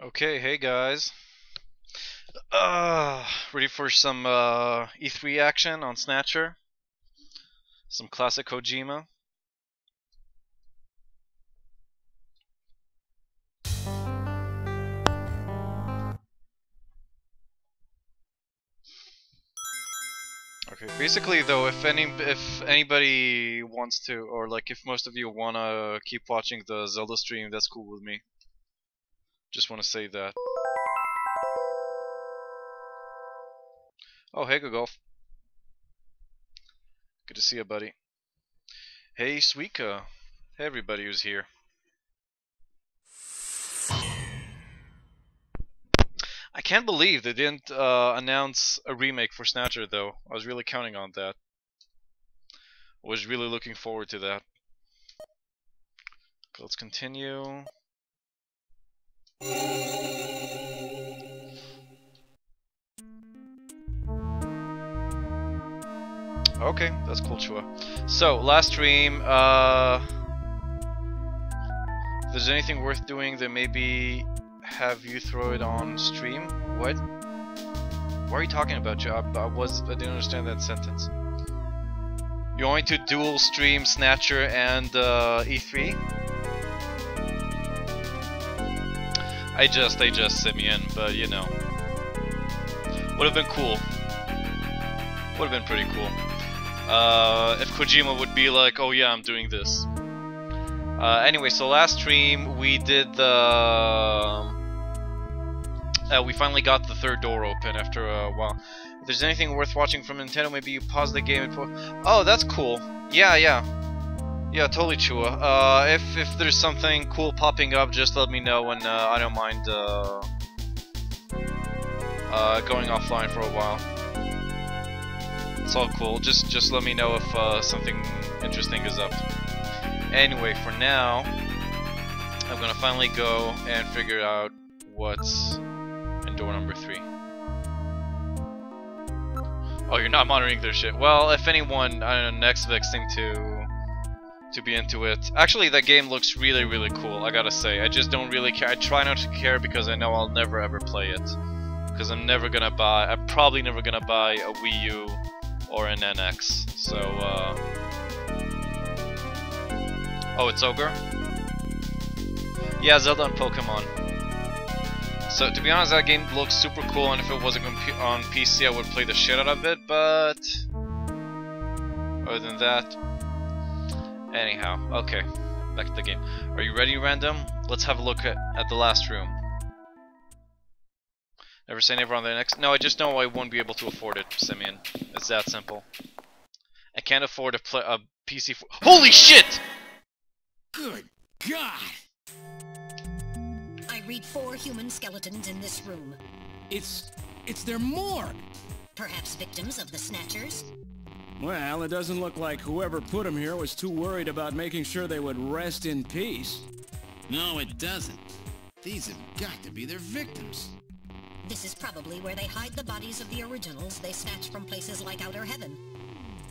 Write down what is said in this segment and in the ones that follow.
Okay, hey guys. Ready for some E3 action on Snatcher? Some classic Kojima. Okay, basically though, if anybody wants to, or like if most of you wanna keep watching the Zelda stream, that's cool with me. Just wanna say that. Oh, hey Golf. Good to see you, buddy. Hey Suika. Hey everybody who's here. I can't believe they didn't announce a remake for Snatcher though. I was really counting on that. Was really looking forward to that. Okay, let's continue. Okay, that's cool, Chua. So, last stream, if there's anything worth doing, then maybe have you throw it on stream? What? What are you talking about, Job? I didn't understand that sentence. You want me to dual stream Snatcher and E3? I just Simeon, but you know. Would have been cool. Would have been pretty cool. If Kojima would be like, oh yeah, I'm doing this. Anyway, so last stream we did the... we finally got the third door open after a while. If there's anything worth watching from Nintendo, maybe you pause the game and oh, that's cool. Yeah, totally Chua. If there's something cool popping up, just let me know, and I don't mind going offline for a while. It's all cool. Just let me know if something interesting is up. Anyway, for now, I'm gonna finally go and figure out what's in door number 3. Oh, you're not monitoring their shit. Well, if anyone, I don't know, NextVix seem to be into it. Actually, that game looks really cool, I gotta say. I just don't really care. I try not to care because I know I'll never ever play it. Because I'm probably never gonna buy a Wii U or an NX. So, oh, it's Ogre? Yeah, Zelda and Pokemon. So, to be honest, that game looks super cool, and if it wasn't on PC, I would play the shit out of it, but... other than that... Anyhow, okay. Back to the game. Are you ready, Random? Let's have a look at the last room. Never say never on the next... No, I just know I won't be able to afford it, Simeon. It's that simple. I can't afford a PC for... Holy shit! Good God! I read 4 human skeletons in this room. It's their morgue! Perhaps victims of the Snatchers? Well, it doesn't look like whoever put them here was too worried about making sure they would rest in peace. No, it doesn't. These have got to be their victims. This is probably where they hide the bodies of the originals they snatched from places like Outer Heaven.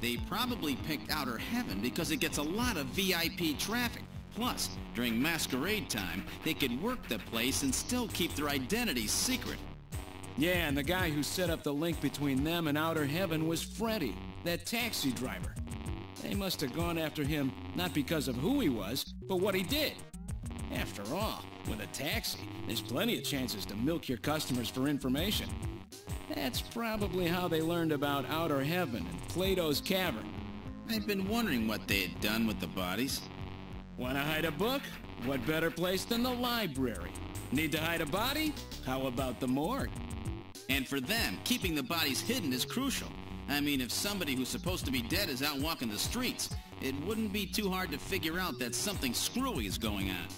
They probably picked Outer Heaven because it gets a lot of VIP traffic. Plus, during masquerade time, they could work the place and still keep their identities secret. Yeah, and the guy who set up the link between them and Outer Heaven was Freddy, that taxi driver. They must have gone after him not because of who he was, but what he did. After all, with a taxi, there's plenty of chances to milk your customers for information. That's probably how they learned about Outer Heaven and Plato's Cavern. I've been wondering what they had done with the bodies. Want to hide a book? What better place than the library? Need to hide a body? How about the morgue? And for them, keeping the bodies hidden is crucial. I mean, if somebody who's supposed to be dead is out walking the streets, it wouldn't be too hard to figure out that something screwy is going on.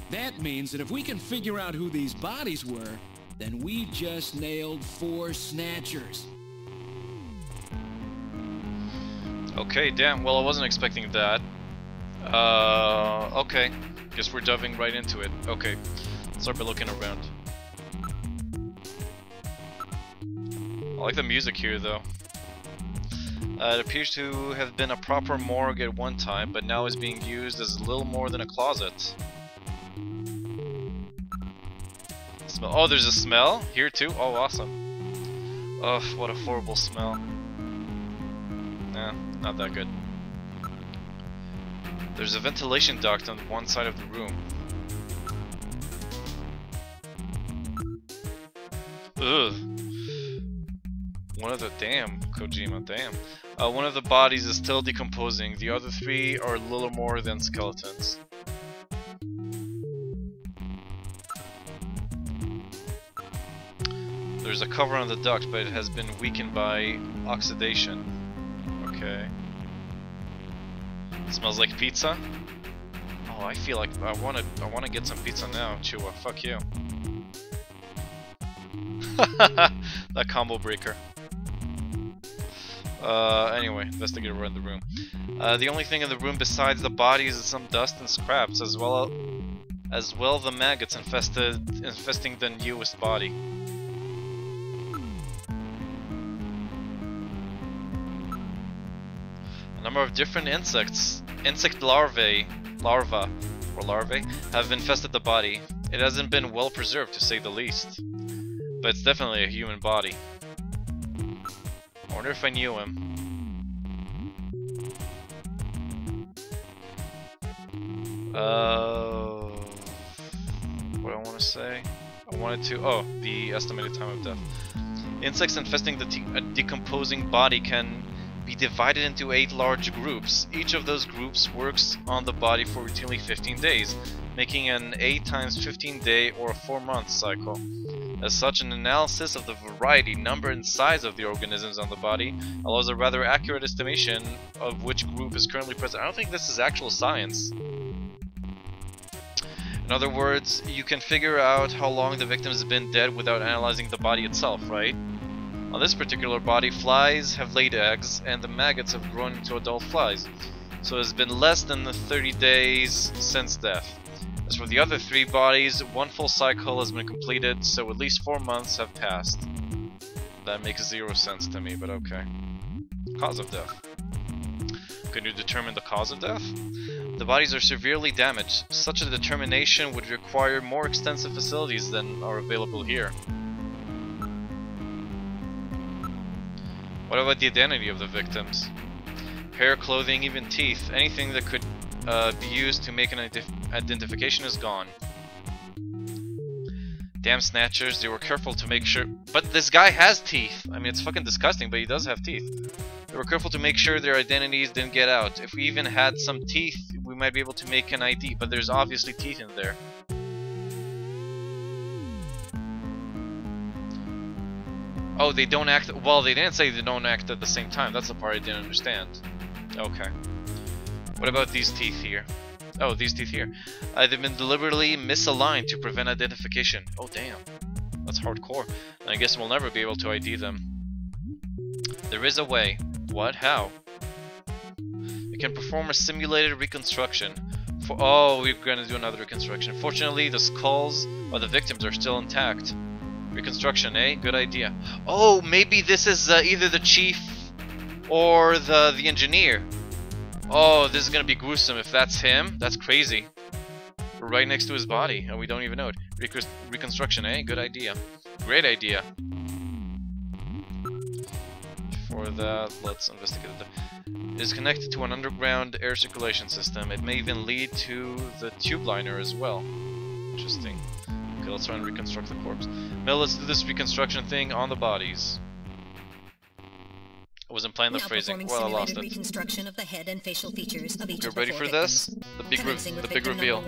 That means that if we can figure out who these bodies were, then we just nailed 4 Snatchers. Okay, damn. Well, I wasn't expecting that. Okay. Guess we're diving right into it. Okay. Let's start by looking around. I like the music here, though. It appears to have been a proper morgue at one time, but now is being used as little more than a closet. smell. Oh, there's a smell here too? Oh, awesome. Ugh, what a horrible smell. Nah, not that good. There's a ventilation duct on one side of the room. Ugh. One of the... Damn, Kojima, damn. One of the bodies is still decomposing. The other three are little more than skeletons. There's a cover on the duct, but it has been weakened by oxidation. Okay. It smells like pizza. Oh, I feel like I wanna get some pizza now, Chua. Fuck you. That combo breaker. Anyway, investigator we're in the room. The only thing in the room besides the bodies is some dust and scraps, as well the maggots infesting the newest body. A number of different insect larvae, have infested the body. It hasn't been well preserved, to say the least. But it's definitely a human body. I wonder if I knew him. What do I want to say? I wanted to... Oh, the estimated time of death. Insects infesting the decomposing body can be divided into 8 large groups. Each of those groups works on the body for routinely 15 days, making an 8 times 15 day or a 4-month cycle. As such, an analysis of the variety, number, and size of the organisms on the body allows a rather accurate estimation of which group is currently present. I don't think this is actual science. In other words, you can figure out how long the victim has been dead without analyzing the body itself, right? On this particular body, flies have laid eggs, and the maggots have grown into adult flies. So it has been less than the 30 days since death. As for the other 3 bodies, 1 full cycle has been completed, so at least 4 months have passed. That makes 0 sense to me, but okay. Cause of death. Can you determine the cause of death? The bodies are severely damaged. Such a determination would require more extensive facilities than are available here. What about the identity of the victims? Hair, clothing, even teeth, anything that could be used to make an identification is gone. Damn Snatchers, they were careful to make sure... But this guy has teeth! I mean, it's fucking disgusting, but he does have teeth. They were careful to make sure their identities didn't get out. If we even had some teeth, we might be able to make an ID, but there's obviously teeth in there. Oh, they don't act... Well, they didn't say they don't act at the same time. That's the part I didn't understand. Okay. What about these teeth here? Oh, these teeth here. They've been deliberately misaligned to prevent identification. Oh, damn. That's hardcore. I guess we'll never be able to ID them. There is a way. What? How? We can perform a simulated reconstruction. Oh, we're gonna do another reconstruction. Fortunately, the skulls of the victims are still intact. Reconstruction, eh? Good idea. Oh, maybe this is either the chief or the engineer. Oh, this is gonna be gruesome if that's him. That's crazy. We're right next to his body and we don't even know it. Reconstruction, eh? Good idea. Great idea. For that, let's investigate it. It is connected to an underground air circulation system. It may even lead to the tube liner as well. Interesting. Okay, let's try and reconstruct the corpse. Now let's do this reconstruction thing on the bodies. I wasn't playing the phrasing. Well, I lost it. Reconstruction of the head and facial features of each You're of the ready 4 for this? victims. The big reveal.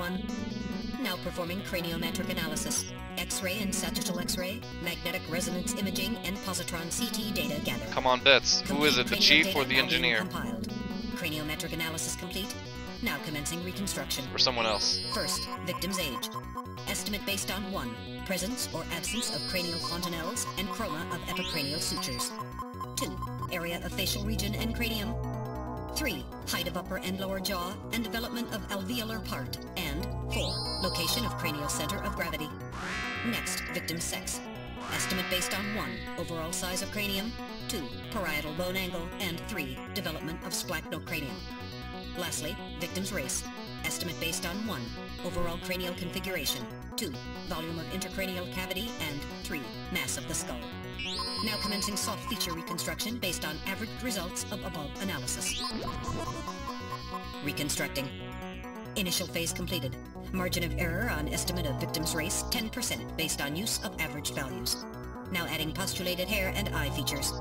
Now performing craniometric analysis. X-ray and sagittal X-ray, magnetic resonance imaging, and positron CT data gathered. Come on, Bets. Who is it, the chief or the engineer? Compiled. Craniometric analysis complete. Now commencing reconstruction. Or someone else. First, victim's age. Estimate based on 1. Presence or absence of cranial fontanelles and chroma of epicranial sutures. 2. Area of facial region and cranium. 3. Height of upper and lower jaw and development of alveolar part. And 4. Location of cranial center of gravity. Next, victim's sex. Estimate based on 1. Overall size of cranium. 2. Parietal bone angle. And 3. Development of splachnocranium. Lastly, victim's race. Estimate based on 1. Overall cranial configuration. 2. Volume of intercranial cavity. And 3. Mass of the skull. Now commencing soft feature reconstruction based on averaged results of above analysis. Reconstructing. Initial phase completed. Margin of error on estimate of victim's race 10% based on use of average values. Now adding postulated hair and eye features.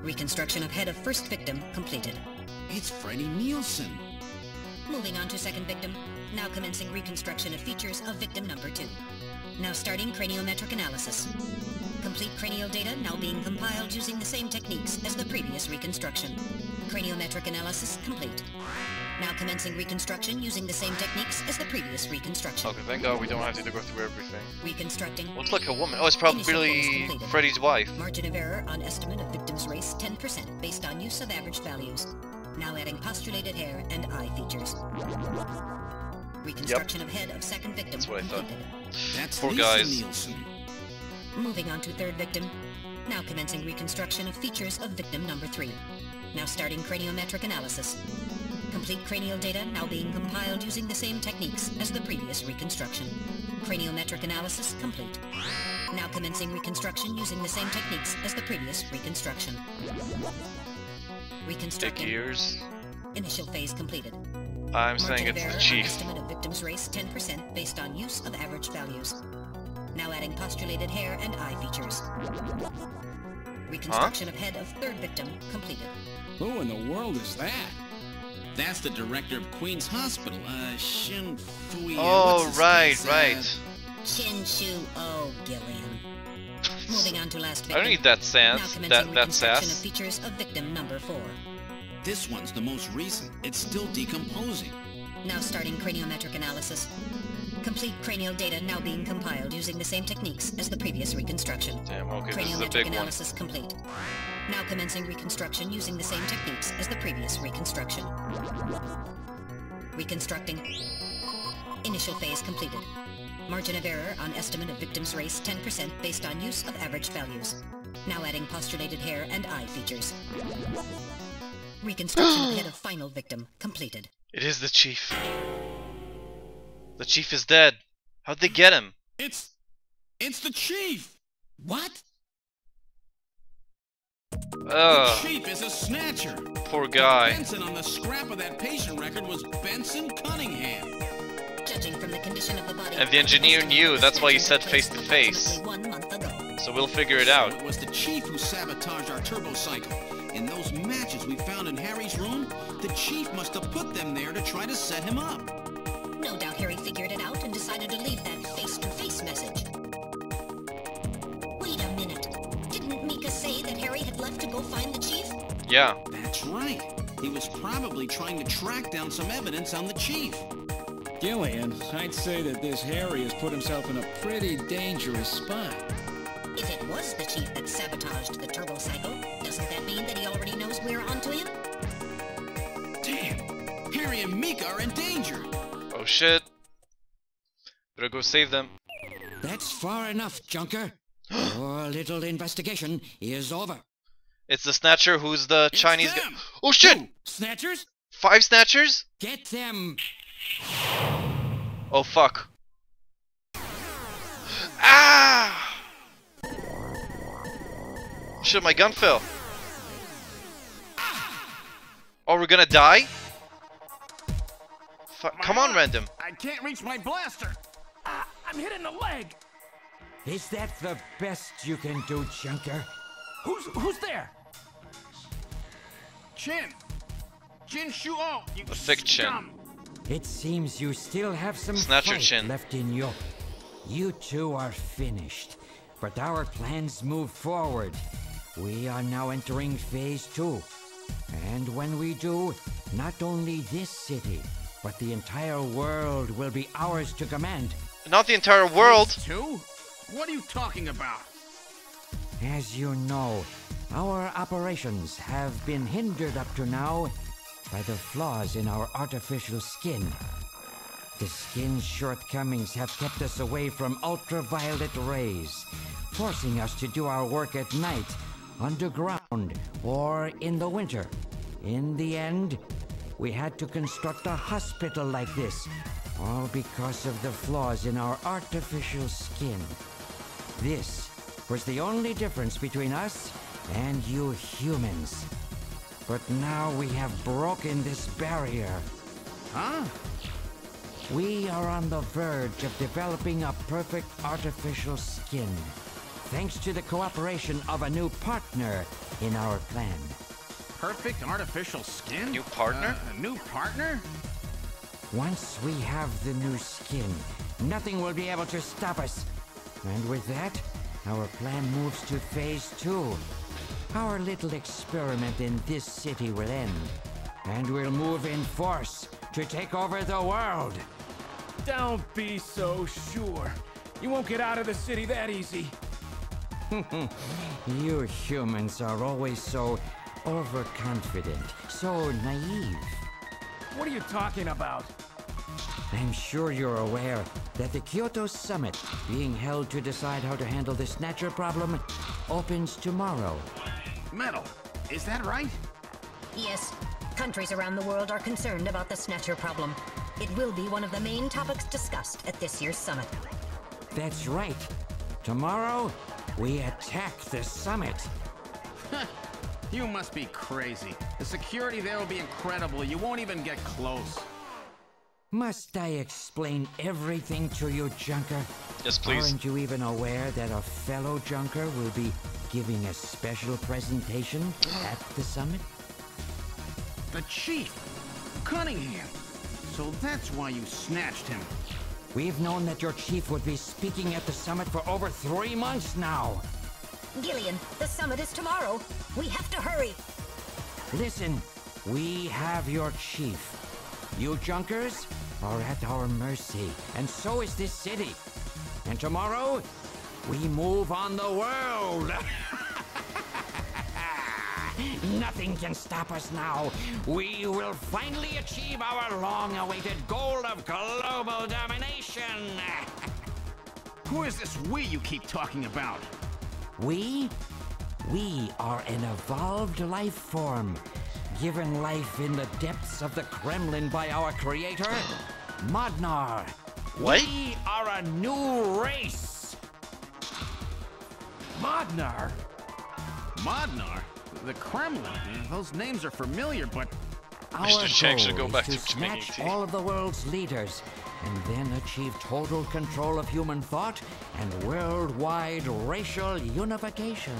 Reconstruction of head of first victim completed. It's Freddie Nielsen. Moving on to second victim. Now commencing reconstruction of features of victim number 2. Now starting craniometric analysis. Complete cranial data now being compiled using the same techniques as the previous reconstruction. Craniometric analysis complete. Now commencing reconstruction using the same techniques as the previous reconstruction. Okay, thank God we don't have to go through everything. Reconstructing. Looks like a woman. Oh, it's probably Freddy's wife. Margin of error on estimate of victim's race 10% based on use of average values. Now adding postulated hair and eye features. Reconstruction of head of second victim. That's what I thought. That's Poor Lisa guys. Nielsen. Moving on to third victim. Now commencing reconstruction of features of victim number 3. Now starting craniometric analysis. Complete cranial data now being compiled using the same techniques as the previous reconstruction. Craniometric analysis complete. Now commencing reconstruction using the same techniques as the previous reconstruction. Reconstructing. Big ears. Initial phase completed. I'm saying Margin of it's error the on chief. estimate of victim's race 10% based on use of average values. Now adding postulated hair and eye features. Reconstruction of head of third victim completed. Who in the world is that? That's the director of Queen's Hospital, Shin Fui. Oh, what's his right, face? right. Chin Shu O Gillian. Moving on to last I victim. don't need that Now sass. commencing That reconstruction of sass. features of victim number 4. This one's the most recent. It's still decomposing. Now starting craniometric analysis. Complete cranial data now being compiled using the same techniques as the previous reconstruction. Damn, okay, this is a Craniometric big one. analysis complete. Now commencing reconstruction using the same techniques as the previous reconstruction. Reconstructing. Initial phase completed. Margin of error on estimate of victim's race 10% based on use of average values. Now adding postulated hair and eye features. Reconstruction of head of final victim completed. It is the chief. The chief is dead. How'd they get him? It's the chief. What? Ugh, The chief is a snatcher. poor guy. Benson on the scrap of that patient record was Benson Cunningham. Judging from the condition of the body. And the engineer knew, that's why he said face to face. Approximately 1 month ago. So we'll figure it out. It was the chief who sabotaged our turbo cycle. In those matches we found in Harry's room, the chief must have put them there to try to set him up. No doubt Harry figured it out and decided to leave that face-to-face message. Wait a minute. Didn't Mika say that Harry had left to go find the chief? Yeah. That's right. He was probably trying to track down some evidence on the chief. Gillian, I'd say that this Harry has put himself in a pretty dangerous spot. If it was the chief that sabotaged the turbo cycle, doesn't that mean that he already knows we're onto him? Damn! Harry and Mika are in danger. Oh shit. Better go save them. That's far enough, Junker. Your little investigation is over. It's the Snatcher who's the It's Chinese guy. them. Oh shit! Snatchers, 5 Snatchers? get them! Oh fuck. Ah! Shit, my gun fell. Oh, we're gonna die? Come on, random. I can't reach my blaster. I'm hit in the leg. Is that the best you can do, Junker? Who's there? Chin Shuo. You A thick chin. scum. It seems you still have some Snatcher fight chin. left in you. You two are finished, but our plans move forward. We are now entering phase 2. And when we do, not only this city, but the entire world will be ours to command. Not the entire world. Two? What are you talking about? As you know, our operations have been hindered up to now by the flaws in our artificial skin. The skin's shortcomings have kept us away from ultraviolet rays, forcing us to do our work at night, underground, or in the winter. In the end, we had to construct a hospital like this, All because of the flaws in our artificial skin. This was the only difference between us and you humans. But now we have broken this barrier. Huh? We are on the verge of developing a perfect artificial skin, thanks to the cooperation of a new partner in our plan. Perfect artificial skin? New partner? A new partner? Once we have the new skin, nothing will be able to stop us. And with that, our plan moves to phase 2. Our little experiment in this city will end, and we'll move in force to take over the world. Don't be so sure. You won't get out of the city that easy. You humans are always so overconfident, so naive. What are you talking about? I'm sure you're aware that the Kyoto Summit, being held to decide how to handle the Snatcher problem, opens tomorrow. Metal, is that right? Yes, countries around the world are concerned about the Snatcher problem. It will be one of the main topics discussed at this year's summit. That's right. Tomorrow, we attack the summit. You must be crazy. The security there will be incredible. You won't even get close. Must I explain everything to you, Junker? Yes, please. Aren't you even aware that a fellow Junker will be giving a special presentation at the summit? The Chief! Cunningham! So that's why you snatched him. We've known that your chief would be speaking at the summit for over 3 months now. Gillian, the summit is tomorrow. We have to hurry. Listen, we have your chief. You Junkers are at our mercy, and so is this city. And tomorrow, we move on the world. Nothing can stop us now. We will finally achieve our long-awaited goal of global domination. Who is this we you keep talking about? We are an evolved life form, given life in the depths of the Kremlin by our creator, Modnar. What? We are a new race. Modnar? Modnar? The Kremlin? Those names are familiar, but... Our Mr. Chang should goal go back is to making snatch tea. all of the world's leaders, and then achieve total control of human thought and worldwide racial unification.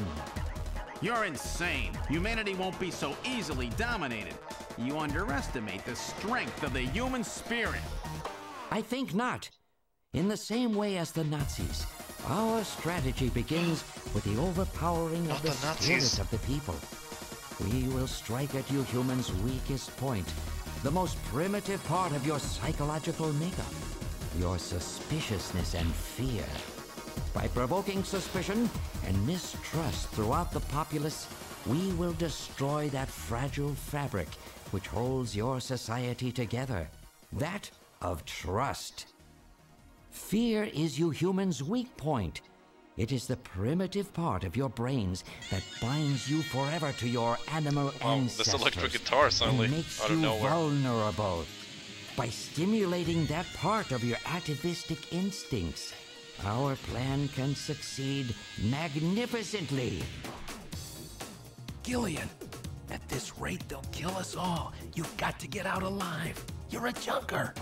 You're insane. Humanity won't be so easily dominated. You underestimate the strength of the human spirit. I think not. In the same way as the Nazis, our strategy begins with the overpowering of the spirit of the people. We will strike at you humans' weakest point, the most primitive part of your psychological makeup, your suspiciousness and fear. By provoking suspicion and mistrust throughout the populace, we will destroy that fragile fabric which holds your society together, that of trust. Fear is you humans' weak point. It is the primitive part of your brains that binds you forever to your animal ancestors. This electric guitar suddenly and makes out of you nowhere. vulnerable. By stimulating that part of your atavistic instincts, our plan can succeed magnificently. Gillian, at this rate, they'll kill us all. You've got to get out alive. You're a junker.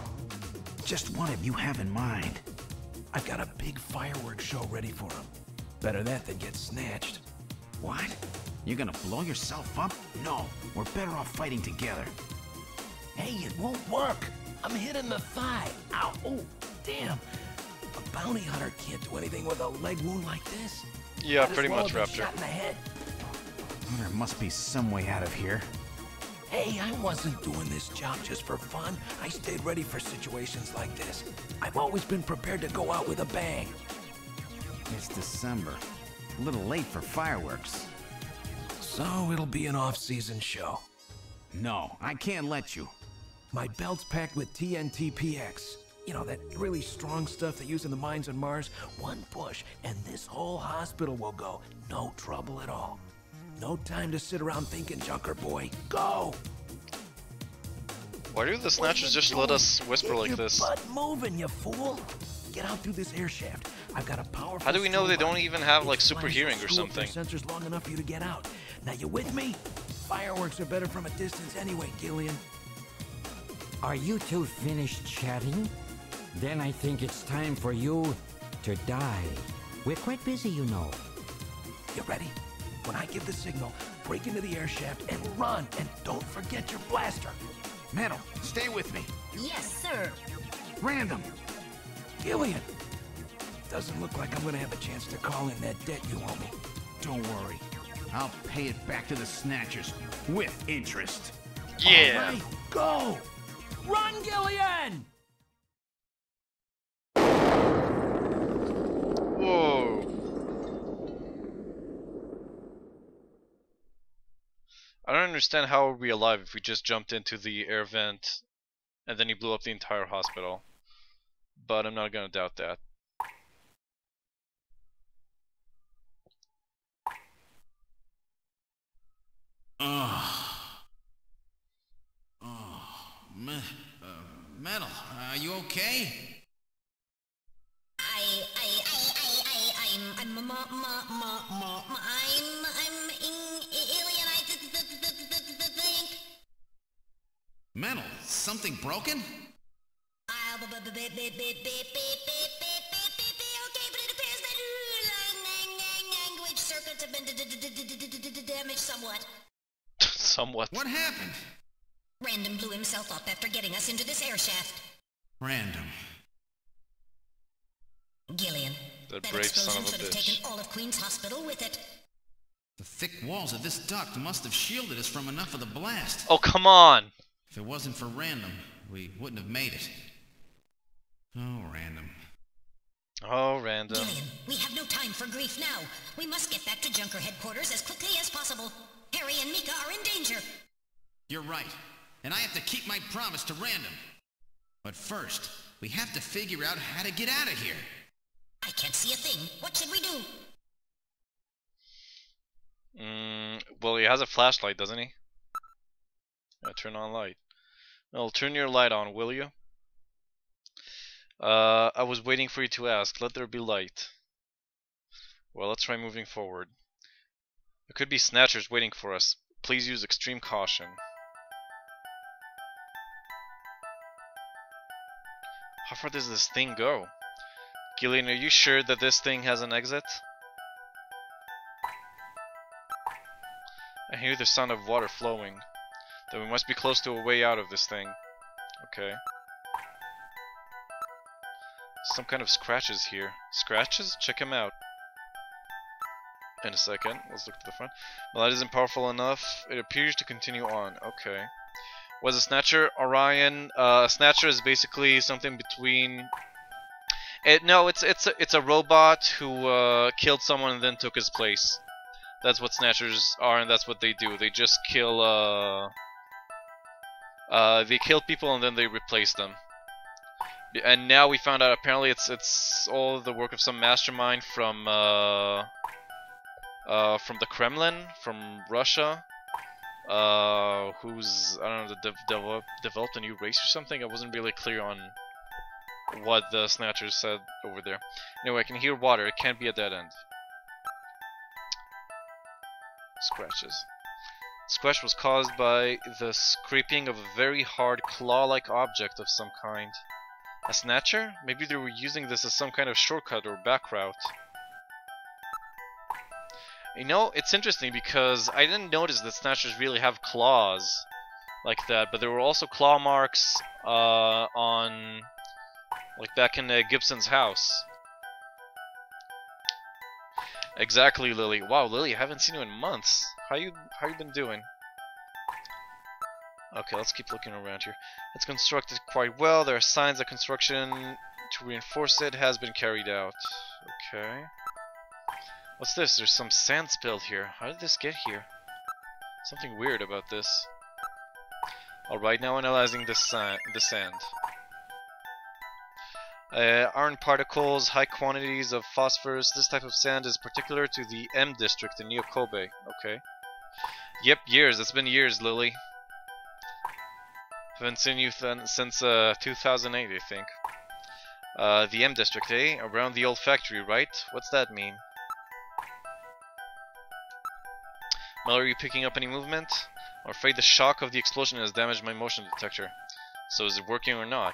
Just what have you have in mind? I've got a big fireworks show ready for them. Better that than get snatched. What? You're gonna blow yourself up? No, we're better off fighting together. Hey, it won't work. I'm hit in the thigh. Ow, oh, damn. A bounty hunter can't do anything with a leg wound like this. Yeah, Might as pretty well much, have been Raptor. shot in the head. Well, there must be some way out of here. Hey, I wasn't doing this job just for fun. I stayed ready for situations like this. I've always been prepared to go out with a bang. It's December. A little late for fireworks. So it'll be an off-season show. No, I can't let you. My belt's packed with TNT-PX. You know, that really strong stuff they use in the mines on Mars. One push, and this whole hospital will go. No trouble at all. No time to sit around thinking, Junker boy. Go! Why do the Snatchers just let us whisper Get like your this? butt moving, you fool! Get out through this air shaft. I've got a powerful. How do we know they don't even have like It's super flying hearing so or screw up something? their sensors long enough for you to get out. Now you with me? Fireworks are better from a distance anyway, Gillian. Are you two finished chatting? Then I think it's time for you to die. We're quite busy, you know. You ready? When I give the signal, break into the air shaft and run. And don't forget your blaster. Metal, stay with me. Yes, sir. Random. Gillian! Doesn't look like I'm gonna have a chance to call in that debt you owe me. Don't worry. I'll pay it back to the Snatchers with interest. Yeah. All right, go! Run, Gillian! Whoa. I don't understand how are we alive if we just jumped into the air vent and then he blew up the entire hospital. But I'm not gonna doubt that. Metal, are you okay? Metal, something broken? Language circuits have been damaged somewhat. Somewhat. What happened? Random blew himself up after getting us into this air shaft. Random. Gillian, That that brave son explosion of a should have bitch. taken all of Queen's Hospital with it. The thick walls of this duct must have shielded us from enough of the blast. Oh, come on! If it wasn't for Random, we wouldn't have made it. Oh, Random. Oh, random. Gillian, we have no time for grief now. We must get back to Junker headquarters as quickly as possible. Harry and Mika are in danger. You're right. And I have to keep my promise to Random. But first, we have to figure out how to get out of here. I can't see a thing. What should we do? Well, he has a flashlight, doesn't he? Turn on light. Well, turn your light on, will you? I was waiting for you to ask. Let there be light. Well, let's try moving forward. There could be Snatchers waiting for us. Please use extreme caution. How far does this thing go? Gillian, are you sure that this thing has an exit? I hear the sound of water flowing. Then we must be close to a way out of this thing. Okay. Some kind of scratches here. Scratches? Check him out. In a second. Let's look to the front. The light isn't powerful enough. It appears to continue on. Okay. Was a Snatcher? Orion. Snatcher is basically something between... No, it's a robot who killed someone and then took his place. That's what Snatchers are, and that's what they do. They just kill they kill people and then they replace them. And now we found out apparently it's all the work of some mastermind from the Kremlin, from Russia, who's, I don't know, developed a new race or something. I wasn't really clear on what the Snatchers said over there. Anyway, I can hear water. It can't be a dead end. Scratches. Scratch was caused by the scraping of a very hard claw-like object of some kind. A Snatcher? Maybe they were using this as some kind of shortcut or back route. You know, it's interesting because I didn't notice that Snatchers really have claws like that, but there were also claw marks on, like back in Gibson's house. Exactly, Lily. Wow, Lily, I haven't seen you in months. How you been doing? Okay, let's keep looking around here. It's constructed quite well. There are signs that construction to reinforce it has been carried out. Okay. What's this? There's some sand spilled here. How did this get here? Something weird about this. Alright, now analyzing the sand. Iron particles, high quantities of phosphorus. This type of sand is particular to the M district in Neo-Kobe. Okay. Yep, years. It's been years, Lily. Haven't seen you since 2008, I think. The M District, eh? Around the old factory, right? What's that mean? Mel, are you picking up any movement? I'm afraid the shock of the explosion has damaged my motion detector. So is it working or not?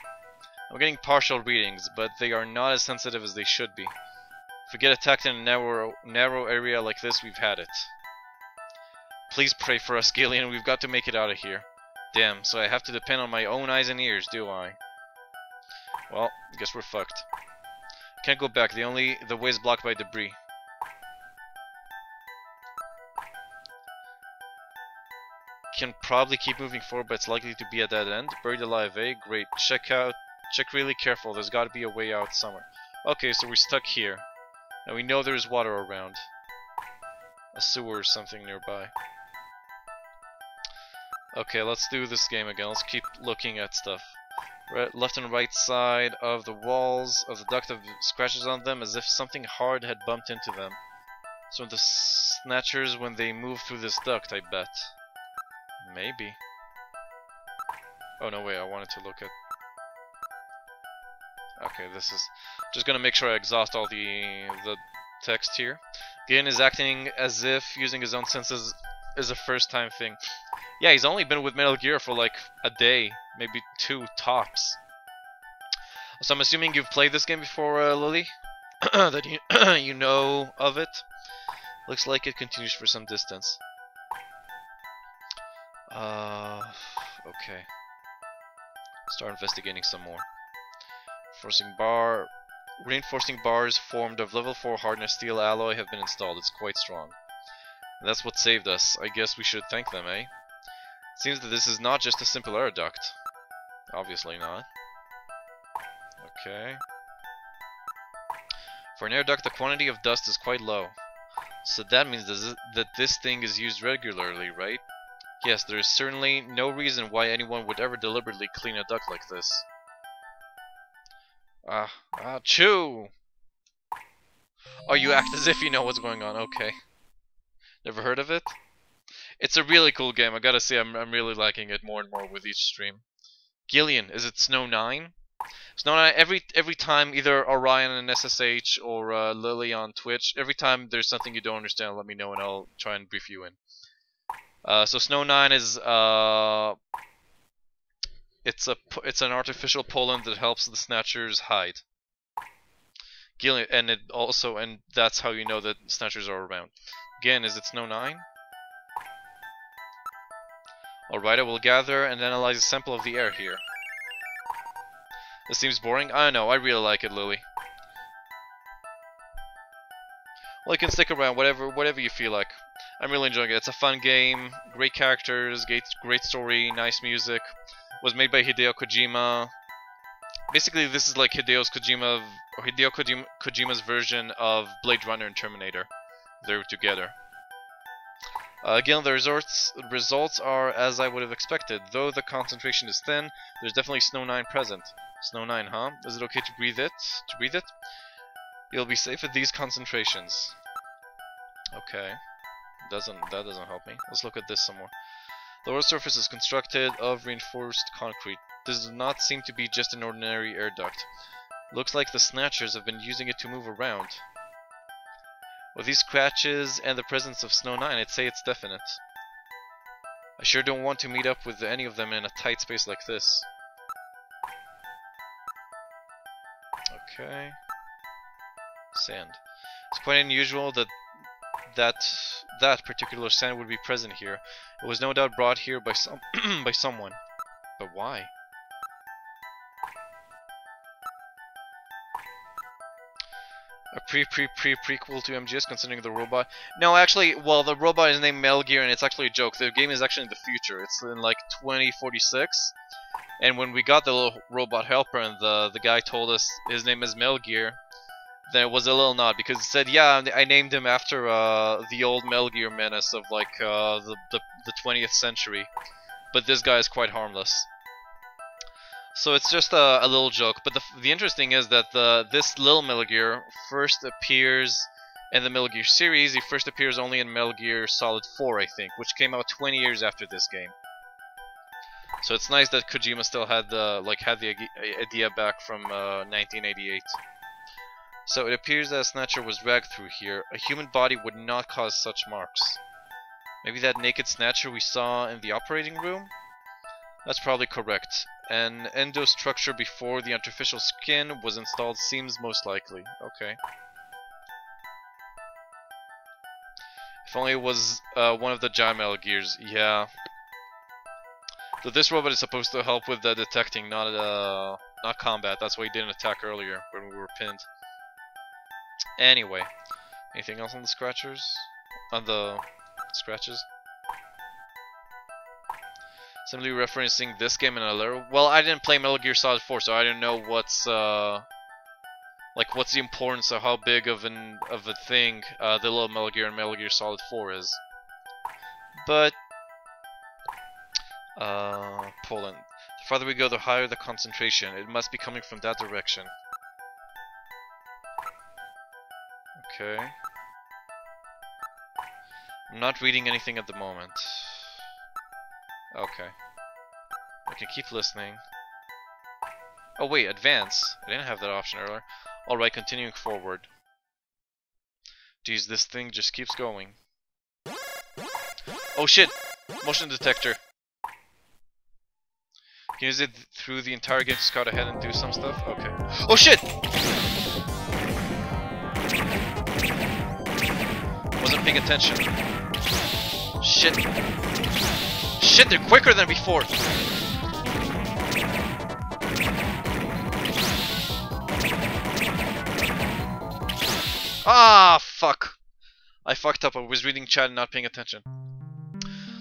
I'm getting partial readings, but they are not as sensitive as they should be. If we get attacked in a narrow area like this, we've had it. Please pray for us, Gillian. We've got to make it out of here. Damn, so I have to depend on my own eyes and ears, do I? Well, I guess we're fucked. Can't go back. The way is blocked by debris. Can probably keep moving forward, but it's likely to be at that end. Buried alive, eh? Great. Check really careful. There's got to be a way out somewhere. Okay, so we're stuck here. And we know there's water around. A sewer or something nearby. Okay, let's do this game again. Let's keep looking at stuff. Left and right side of the walls of the duct have scratches on them as if something hard had bumped into them. So the Snatchers when they move through this duct, I bet. Maybe. Oh no, wait, I wanted to look at... Okay, this is... Just gonna make sure I exhaust all the text here. Gideon is acting as if using his own senses is a first time thing. Yeah, he's only been with Metal Gear for like a day, maybe 2 tops. So I'm assuming you've played this game before, Lily? That you know of it? Looks like it continues for some distance. Okay. Start investigating some more. Reinforcing bars formed of level 4 hardness steel alloy have been installed. It's quite strong. And that's what saved us. I guess we should thank them, eh? Seems that this is not just a simple air duct. Obviously not. Okay. For an air duct, the quantity of dust is quite low. So that means that this thing is used regularly, right? Yes, there is certainly no reason why anyone would ever deliberately clean a duct like this. Chew! Oh, you act as if you know what's going on. Okay. Never heard of it? It's a really cool game. I gotta say, I'm really liking it more and more with each stream. Gillian, is it Snow 9? Snow 9, every time, either Orion and SSH or Lily on Twitch, every time there's something you don't understand, let me know and I'll try and brief you in. So Snow 9 is it's an artificial pollen that helps the Snatchers hide. Gillian, and that's how you know that Snatchers are around. Again, is it Snow 9? Alright, I will gather and analyze a sample of the air here. This seems boring. I don't know, I really like it, Lily. Well, you can stick around, whatever you feel like. I'm really enjoying it. It's a fun game, great characters, great story, nice music. Was made by Hideo Kojima. Basically, this is like Hideo Kojima's version of Blade Runner and Terminator. They're together. Again, the results are as I would have expected. Though the concentration is thin, there's definitely Snow 9 present. Snow 9, huh? Is it okay to breathe it? You'll be safe at these concentrations. Okay. That doesn't help me. Let's look at this some more. The lower surface is constructed of reinforced concrete. This does not seem to be just an ordinary air duct. Looks like the Snatchers have been using it to move around. With these scratches and the presence of Snow 9, I'd say it's definite. I sure don't want to meet up with any of them in a tight space like this. Okay. Sand. It's quite unusual that particular sand would be present here. It was no doubt brought here by someone. But why? A prequel to MGS considering the robot? No, actually, well, the robot is named Metal Gear and it's actually a joke. The game is actually in the future. It's in like 2046. And when we got the little robot helper and the guy told us his name is Metal Gear, there was a little nod because it said, yeah, I named him after the old Metal Gear menace of like the 20th century. But this guy is quite harmless. So it's just a little joke. But the interesting is that this little Metal Gear first appears in the Metal Gear series. He first appears only in Metal Gear Solid 4, I think, which came out 20 years after this game. So it's nice that Kojima still had the idea back from 1988. So it appears that a Snatcher was dragged through here. A human body would not cause such marks. Maybe that naked Snatcher we saw in the operating room? That's probably correct. An endostructure before the artificial skin was installed seems most likely. Okay. If only it was one of the giant metal gears. Yeah. So this robot is supposed to help with the detecting, not combat. That's why he didn't attack earlier when we were pinned. Anyway, anything else on the scratchers? On the scratches? Simply referencing this game in a letter. Well, I didn't play Metal Gear Solid 4, so I don't know what's what's the importance of how big of a thing the little Metal Gear and Metal Gear Solid 4 is. But Poland. The farther we go, the higher the concentration. It must be coming from that direction. Okay. I'm not reading anything at the moment. Okay. I can keep listening. Oh wait, advance. I didn't have that option earlier. Alright, continuing forward. Geez, this thing just keeps going. Oh shit! Motion detector. Can you use it through the entire game to scout ahead and do some stuff? Okay. Oh shit! Wasn't paying attention. Shit. Shit, they're quicker than before! Ah, fuck! I fucked up. I was reading chat and not paying attention.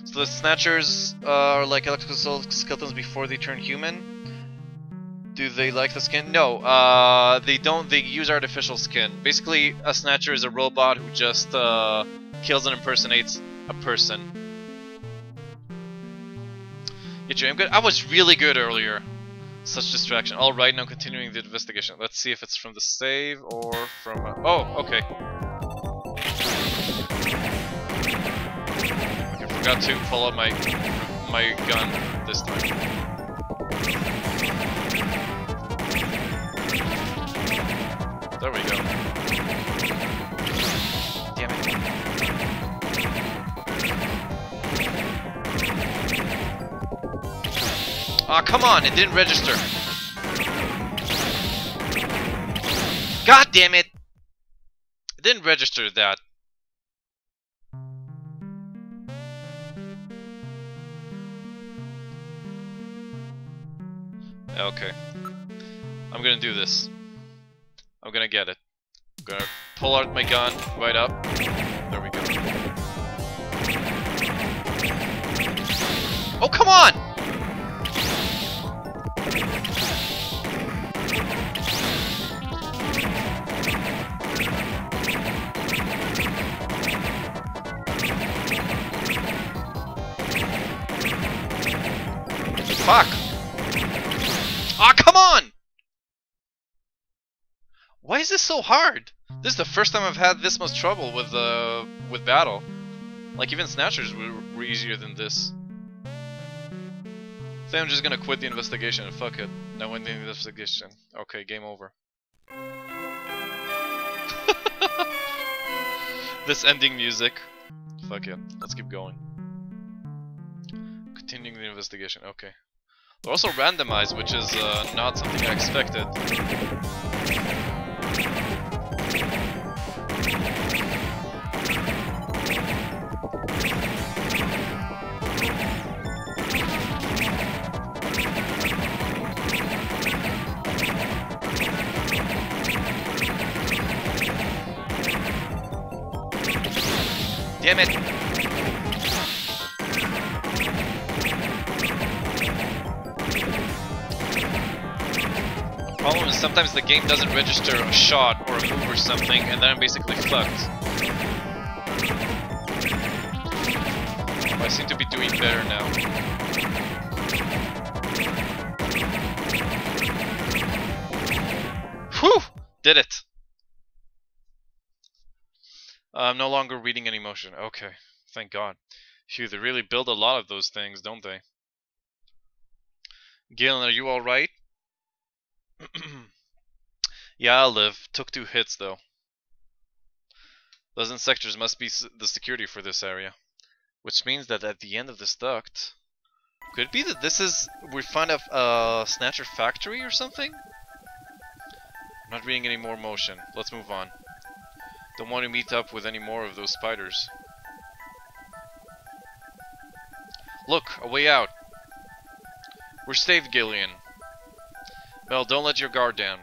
So the Snatchers are like electrical skeletons before they turn human. Do they like the skin? No, they don't. They use artificial skin. Basically, a Snatcher is a robot who just kills and impersonates a person. Get you. I'm good. I was really good earlier. Such distraction. Alright, now continuing the investigation. Let's see if it's from the save or from... oh, okay. I forgot to pull out my gun this time. There we go. Damn it. Aw, come on, it didn't register. God damn it! It didn't register that. Okay. I'm gonna do this. I'm gonna get it. I'm gonna pull out my gun, right up. There we go. Oh, come on! Fuck! Ah, come on! Why is this so hard? This is the first time I've had this much trouble with battle. Like even Snatchers were easier than this. I think I'm just gonna quit the investigation and fuck it. Now end the investigation. Okay, game over. This ending music. Fuck it. Let's keep going. Continuing the investigation. Okay. They're also randomized, which is not something I expected. Damn it! The problem is sometimes the game doesn't register a shot or a move or something, and then I'm basically fucked. I seem to be doing better now. Whew! Did it! I'm no longer reading any motion. Okay, thank God. Phew, they really build a lot of those things, don't they? Galen, are you alright? Yeah, I'll live. Took 2 hits, though. Those insectors must be the security for this area. Which means that at the end of this duct... Could it be that this is... we find a Snatcher factory or something? I'm not reading any more motion. Let's move on. Don't want to meet up with any more of those spiders. Look, a way out. We're safe, Gillian. Mel, don't let your guard down.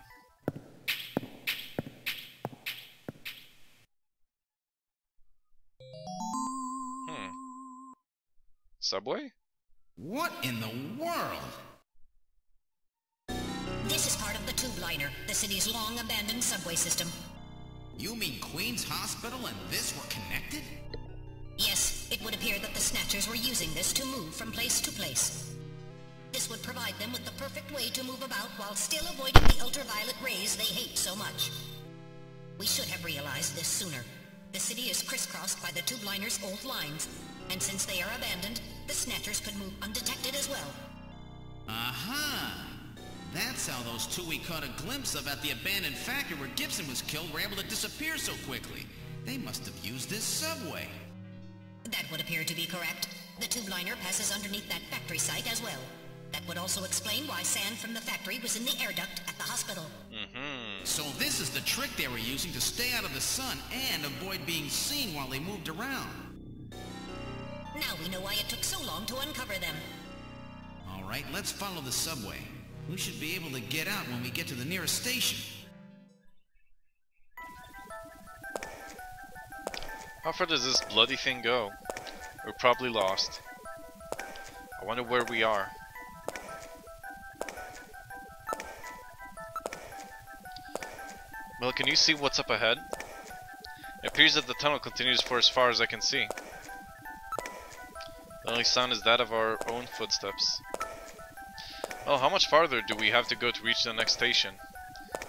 Subway? What in the world? This is part of the tube liner, the city's long-abandoned subway system. You mean Queen's Hospital and this were connected? Yes, it would appear that the Snatchers were using this to move from place to place. This would provide them with the perfect way to move about while still avoiding the ultraviolet rays they hate so much. We should have realized this sooner. The city is crisscrossed by the tube liner's old lines, and since they are abandoned, the Snatchers could move undetected as well. Aha! That's how those 2 we caught a glimpse of at the abandoned factory where Gibson was killed were able to disappear so quickly. They must have used this subway. That would appear to be correct. The tube liner passes underneath that factory site as well. That would also explain why sand from the factory was in the air duct at the hospital. So this is the trick they were using to stay out of the sun and avoid being seen while they moved around. Now we know why it took so long to uncover them. Alright, let's follow the subway. We should be able to get out when we get to the nearest station. How far does this bloody thing go? We're probably lost. I wonder where we are. Mel, can you see what's up ahead? It appears that the tunnel continues for as far as I can see. The only sound is that of our own footsteps. Well, how much farther do we have to go to reach the next station?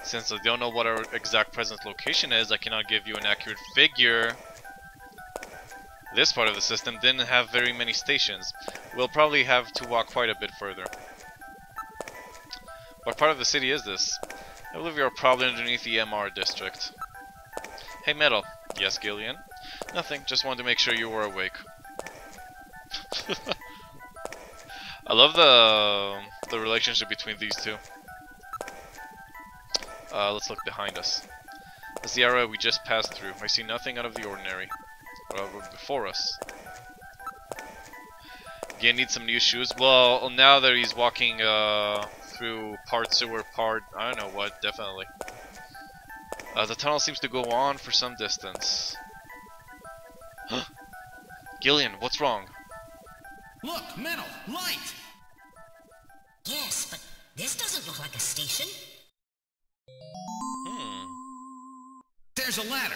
Since I don't know what our exact present location is, I cannot give you an accurate figure. This part of the system didn't have very many stations. We'll probably have to walk quite a bit further. What part of the city is this? I believe we are probably underneath the MR district. Hey, Metal. Yes, Gillian? Nothing, just wanted to make sure you were awake. I love the relationship between these two. Let's look behind us. That's the area we just passed through. I see nothing out of the ordinary. Before us. Again, need some new shoes. Well, now that he's walking through part sewer, part I don't know what, definitely. The tunnel seems to go on for some distance. Gillian, what's wrong? Look, Metal, light! Yes, but this doesn't look like a station. There's a ladder.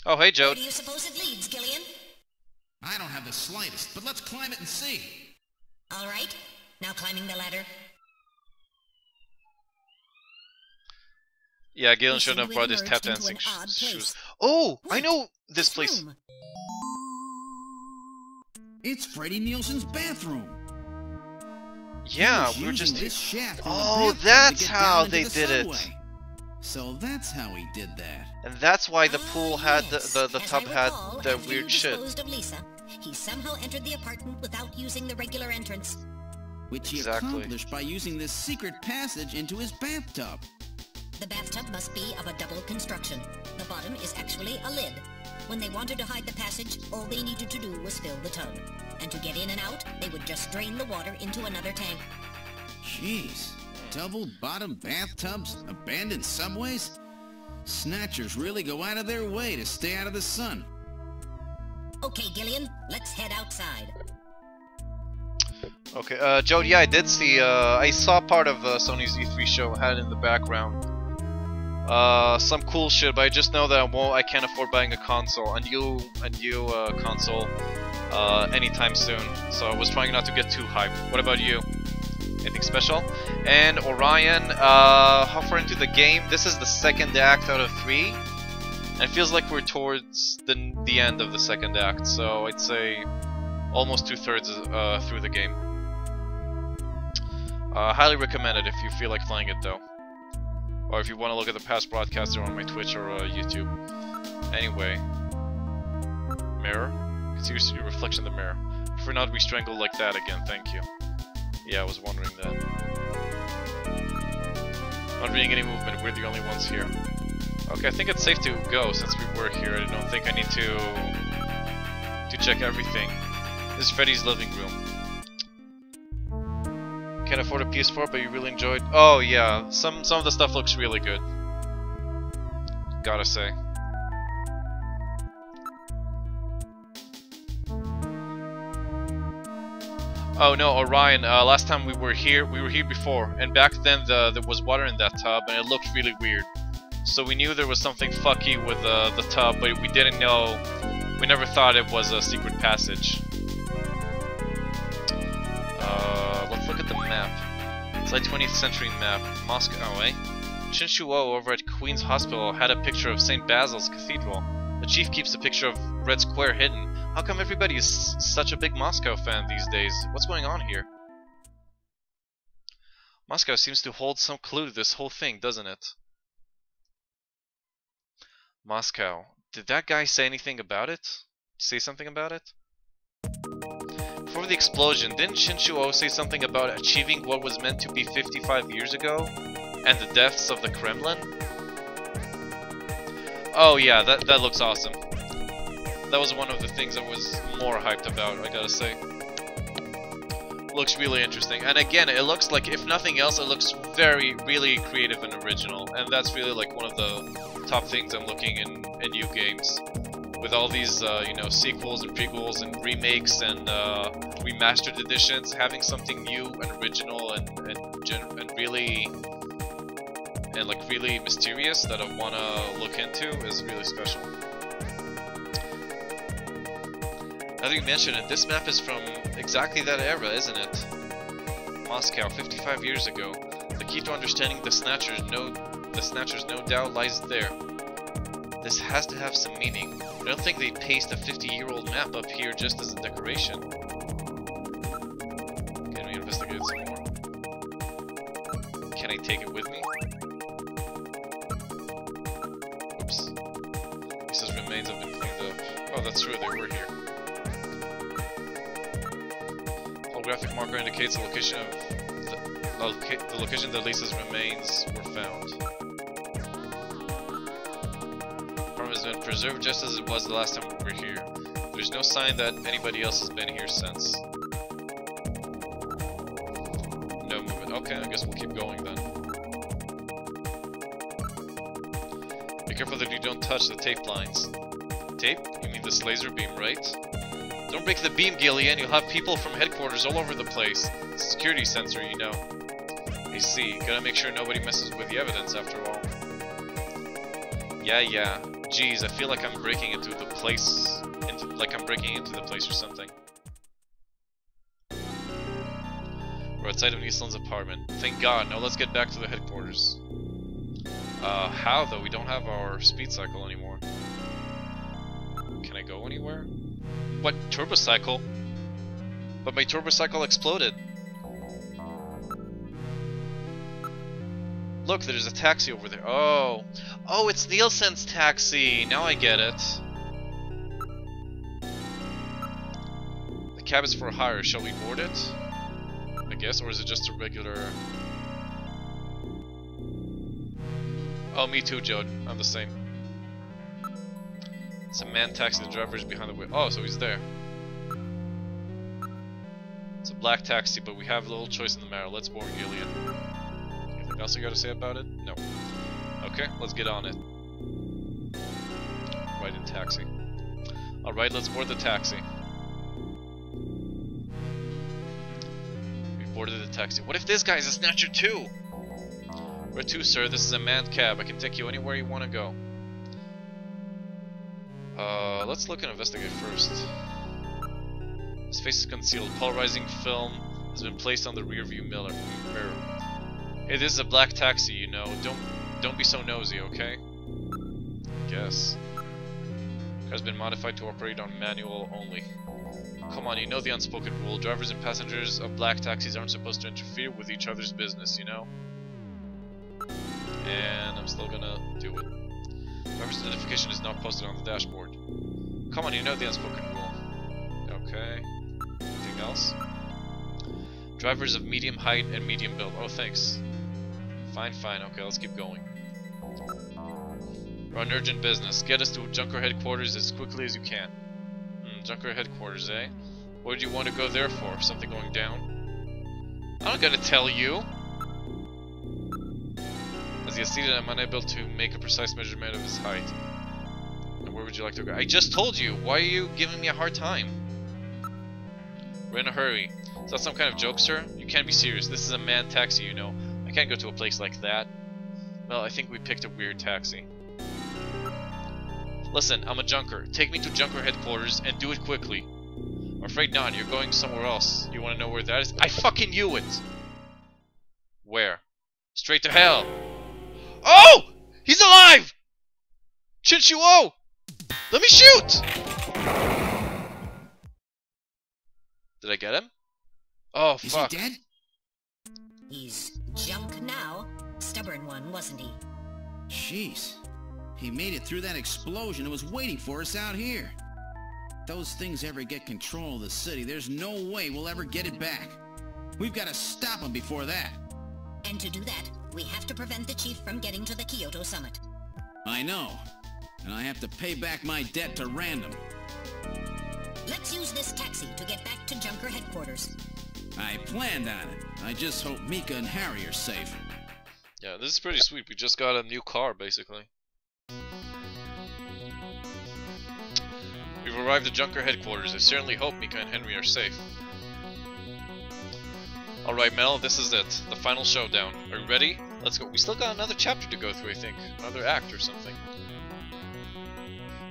Oh, hey, Joe. Where do you suppose it leads, Gillian? I don't have the slightest, but let's climb it and see. All right. Now climbing the ladder. Yeah, Galen shouldn't have brought his tap dancing shoes. Oh, I know this place. Room. It's Freddie Nielsen's bathroom. Yeah, He we were was just. using this shaft from the Oh, bathtub to that's get how down into they the did it. subway. So that's how he did that. And that's why the pool had Yes. the As tub I had recall, the after weird you shit. disposed of Lisa, he somehow entered the apartment without using the regular entrance. Which he Exactly. accomplished by using this secret passage into his bathtub. The bathtub must be of a double construction. The bottom is actually a lid. When they wanted to hide the passage, all they needed to do was fill the tub. And to get in and out, they would just drain the water into another tank. Jeez. Double bottom bathtubs? Abandoned subways? Snatchers really go out of their way to stay out of the sun. Okay, Gillian, let's head outside. Okay, Joe, yeah, I did see, I saw part of Sony's E3 show had in the background. Some cool shit, but I just know that I can't afford buying a console, a new console, anytime soon. So I was trying not to get too hyped. What about you? Anything special? And Orion, how far into the game? This is the second act out of 3. And it feels like we're towards the end of the second act, so I'd say almost 2/3 through the game. Highly recommend it if you feel like playing it though. Or if you want to look at the past broadcasts, they're on my Twitch or YouTube. Anyway. Mirror? You can see your reflection in the mirror. Prefer not to be strangled like that again, thank you. Yeah, I was wondering that. Not reading any movement, we're the only ones here. Okay, I think it's safe to go since we were here. I don't think I need to check everything. This is Freddy's living room. Can't afford a PS4, but you really enjoyed. Oh yeah, some of the stuff looks really good. Gotta say. Oh no, Orion. Last time we were here before, and back then there was water in that tub, and it looked really weird. So we knew there was something fucky with the tub, but we didn't know. We never thought it was a secret passage. Let's look at the map. It's like 20th century map. Moscow, eh? Shinshuo over at Queen's Hospital had a picture of St. Basil's Cathedral. The chief keeps a picture of Red Square hidden. How come everybody is such a big Moscow fan these days? What's going on here? Moscow seems to hold some clue to this whole thing, doesn't it? Moscow. Did that guy say anything about it? Say something about it? Before the explosion, didn't Shinshuo say something about achieving what was meant to be 55 years ago? And the deaths of the Kremlin? Oh yeah, that looks awesome. That was one of the things I was more hyped about, I gotta say. Looks really interesting. And again, it looks like, if nothing else, it looks really creative and original. And that's really like one of the top things I'm looking in new games. With all these, you know, sequels and prequels and remakes and remastered editions, having something new and original and really really mysterious that I wanna look into is really special. Now that you mention it, this map is from exactly that era, isn't it? Moscow, 55 years ago. The key to understanding the Snatchers, no doubt, lies there. This has to have some meaning. I don't think they paste a 50-year-old map up here just as a decoration. Can we investigate some more? Can I take it with me? Oops. It says remains have been cleaned up. Oh, that's true, they were here. Holographic marker indicates the location of the location that Lisa's remains were found. Has been preserved just as it was the last time we were here. There's no sign that anybody else has been here since. No movement. Okay, I guess we'll keep going then. Be careful that you don't touch the tape lines. Tape? You mean this laser beam, right? Don't break the beam, Gillian. You'll have people from headquarters all over the place. It's a security sensor, you know. I see. Gotta make sure nobody messes with the evidence after all. Yeah. Jeez, I feel like I'm breaking into the place, or something. We're outside of Eastland's apartment. Thank God. Now let's get back to the headquarters. How though? We don't have our speed cycle anymore. Can I go anywhere? What? Turbo cycle? But my turbo cycle exploded. Look, there's a taxi over there. Oh, it's Nielsen's taxi. Now I get it. The cab is for hire. Shall we board it? I guess, or is it just a regular? Oh, me too, Joe. I'm the same. It's a man taxi. The driver is behind the wheel. Oh, so he's there. It's a black taxi, but we have a little choice in the matter. Let's board Gillian. Anything else you got to say about it? No. Okay, let's get on it. Right in taxi. Alright, let's board the taxi. We boarded the taxi. What if this guy is a Snatcher too? Where to, sir? This is a manned cab. I can take you anywhere you want to go. Let's look and investigate first. His face is concealed. Polarizing film has been placed on the rear view mirror. Hey, this is a black taxi, you know. Don't be so nosy, okay? Guess. has been modified to operate on manual only. Come on, you know the unspoken rule. Drivers and passengers of black taxis aren't supposed to interfere with each other's business, you know? And I'm still gonna do it. Driver's identification is not posted on the dashboard. Come on, you know the unspoken rule. Okay. Anything else? Drivers of medium height and medium build. Oh, thanks. Fine, fine. Okay, let's keep going. We're on urgent business. Get us to Junker headquarters as quickly as you can. Junker headquarters, eh? What did you want to go there for? Something going down? I'm not gonna tell you! As he seated, I'm unable to make a precise measurement of his height. And where would you like to go? I just told you! Why are you giving me a hard time? We're in a hurry. Is that some kind of joke, sir? You can't be serious. This is a manned taxi, you know. I can't go to a place like that. Well, I think we picked a weird taxi. Listen, I'm a junker. Take me to Junker headquarters and do it quickly. I'm afraid not. You're going somewhere else. You want to know where that is? I fucking knew it! Where? Straight to hell! Oh! He's alive! Chinchuo! Let me shoot! Did I get him? Oh, fuck. Is he dead? He's junk now. Stubborn one, wasn't he? Jeez. He made it through that explosion and was waiting for us out here. If those things ever get control of the city, there's no way we'll ever get it back. We've got to stop them before that. And to do that, we have to prevent the chief from getting to the Kyoto summit. I know. And I have to pay back my debt to Random. Let's use this taxi to get back to Junker headquarters. I planned on it. I just hope Mika and Harry are safe. Yeah, this is pretty sweet. We just got a new car, basically. We've arrived at Junker headquarters. I certainly hope Mika and Henry are safe. Alright, Mel, this is it. The final showdown. Are you ready? Let's go. We still got another chapter to go through, I think. Another act or something.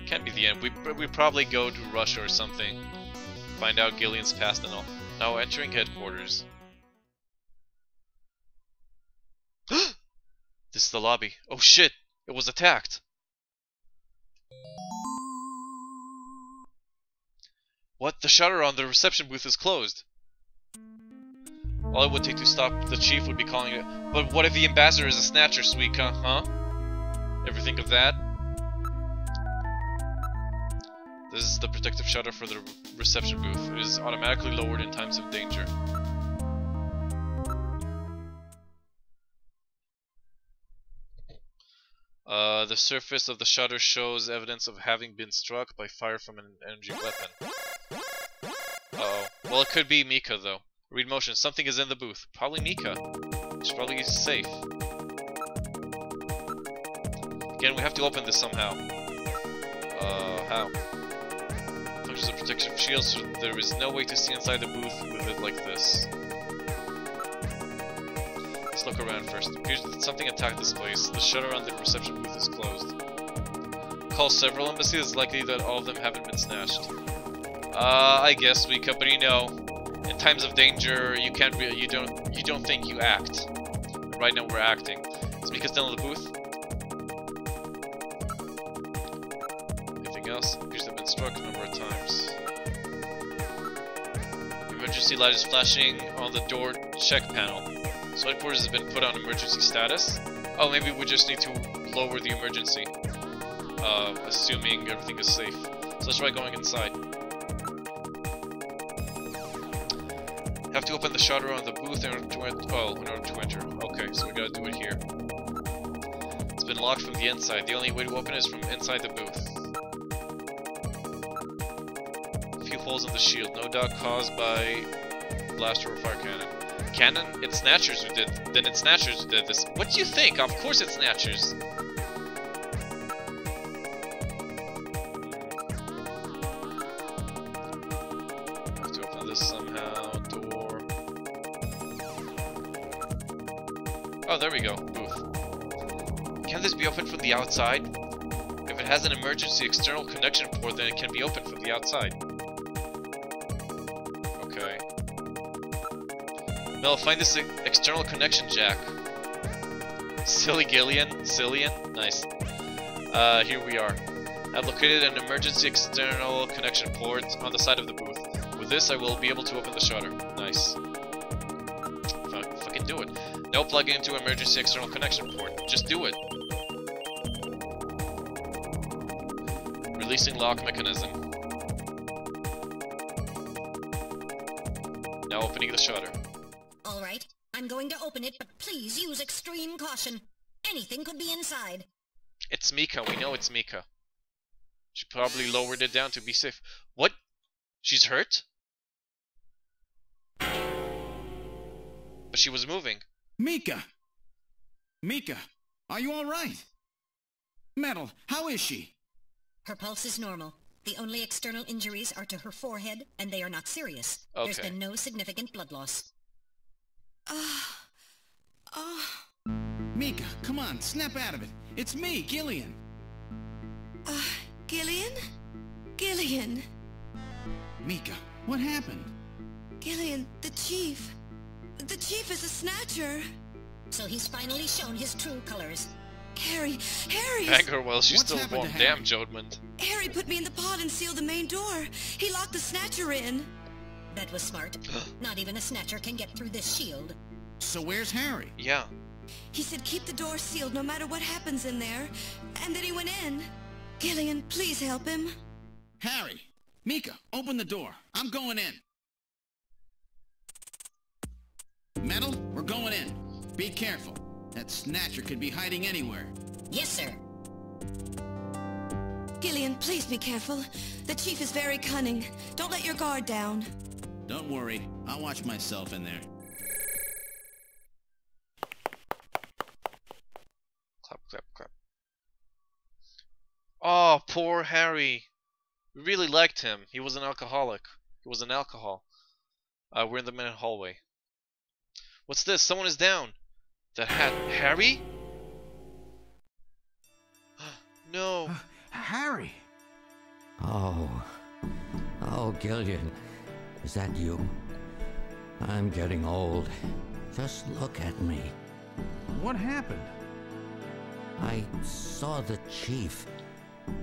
Can't be the end. We probably go to Russia or something. Find out Gillian's past and all. Now entering headquarters. This is the lobby. Oh shit! It was attacked! What? The shutter on the reception booth is closed. All it would take to stop the chief would be calling it. But what if the ambassador is a Snatcher, Suika? Huh? Ever think of that? This is the protective shutter for the reception booth. It is automatically lowered in times of danger. The surface of the shutter shows evidence of having been struck by fire from an energy weapon. Uh-oh. Well, it could be Mika, though. Read motion. Something is in the booth. Probably Mika. She's probably safe. Again, we have to open this somehow. How? Functions of protective shields, so there is no way to see inside the booth with it like this. Let's look around first. It appears that something attacked this place. The shutter on the reception booth is closed. Call several embassies. It's likely that all of them haven't been snatched. I guess we could, but you know, in times of danger, you can't really, you don't think, you act. Right now we're acting. Is Mika still in the booth? Anything else? Appears to have been struck a number of times. Emergency light is flashing on the door check panel. So headquarters has been put on emergency status. Oh, maybe we just need to lower the emergency. Assuming everything is safe. So let's try going inside. Have to open the shutter on the booth in order to enter. Okay, so we gotta do it here. It's been locked from the inside. The only way to open it is from inside the booth. A few holes in the shield. No doubt caused by blaster or fire cannon. Cannon? It's Snatchers who did. Then it's Snatchers who did this. What do you think? Of course it's Snatchers. Have to open this somehow. Door. Oh, there we go. Booth. Can this be opened from the outside? If it has an emergency external connection port, then it can be opened from the outside. Okay. Mel, find this external connection jack. Silly Gillian. Cillian? Nice. Here we are. I've located an emergency external connection port on the side of the booth. With this, I will be able to open the shutter. Nice. Fucking do it. No plugging into emergency external connection port. Just do it. Releasing lock mechanism. Now opening the shutter. All right, I'm going to open it, but please use extreme caution. Anything could be inside. It's Mika. We know it's Mika. She probably lowered it down to be safe. What? She's hurt? But she was moving. Mika! Mika, are you all right? Metal, how is she? Her pulse is normal. The only external injuries are to her forehead, and they are not serious. Okay. There's been no significant blood loss. Mika, come on, snap out of it. It's me, Gillian. Gillian? Gillian. Mika, what happened? Gillian, the chief. The chief is a snatcher. So he's finally shown his true colors. Harry. Bang her while she's What's still happened warm. to Damn, Harry? Jodmund. Harry put me in the pod and sealed the main door. He locked the snatcher in. That was smart. Not even a snatcher can get through this shield. So where's Harry? Yeah. He said keep the door sealed no matter what happens in there. And then he went in. Gillian, please help him. Harry! Mika, open the door. I'm going in. Metal, we're going in. Be careful. That snatcher could be hiding anywhere. Yes, sir. Gillian, please be careful. The chief is very cunning. Don't let your guard down. Don't worry. I'll watch myself in there. Clap, clap, clap. Oh, poor Harry. We really liked him. He was an alcoholic. He was an alcohol. We're in the main hallway. What's this? Someone is down. That hat. Harry? No. Harry! Oh, Gillian, is that you? I'm getting old. Just look at me. What happened? I saw the chief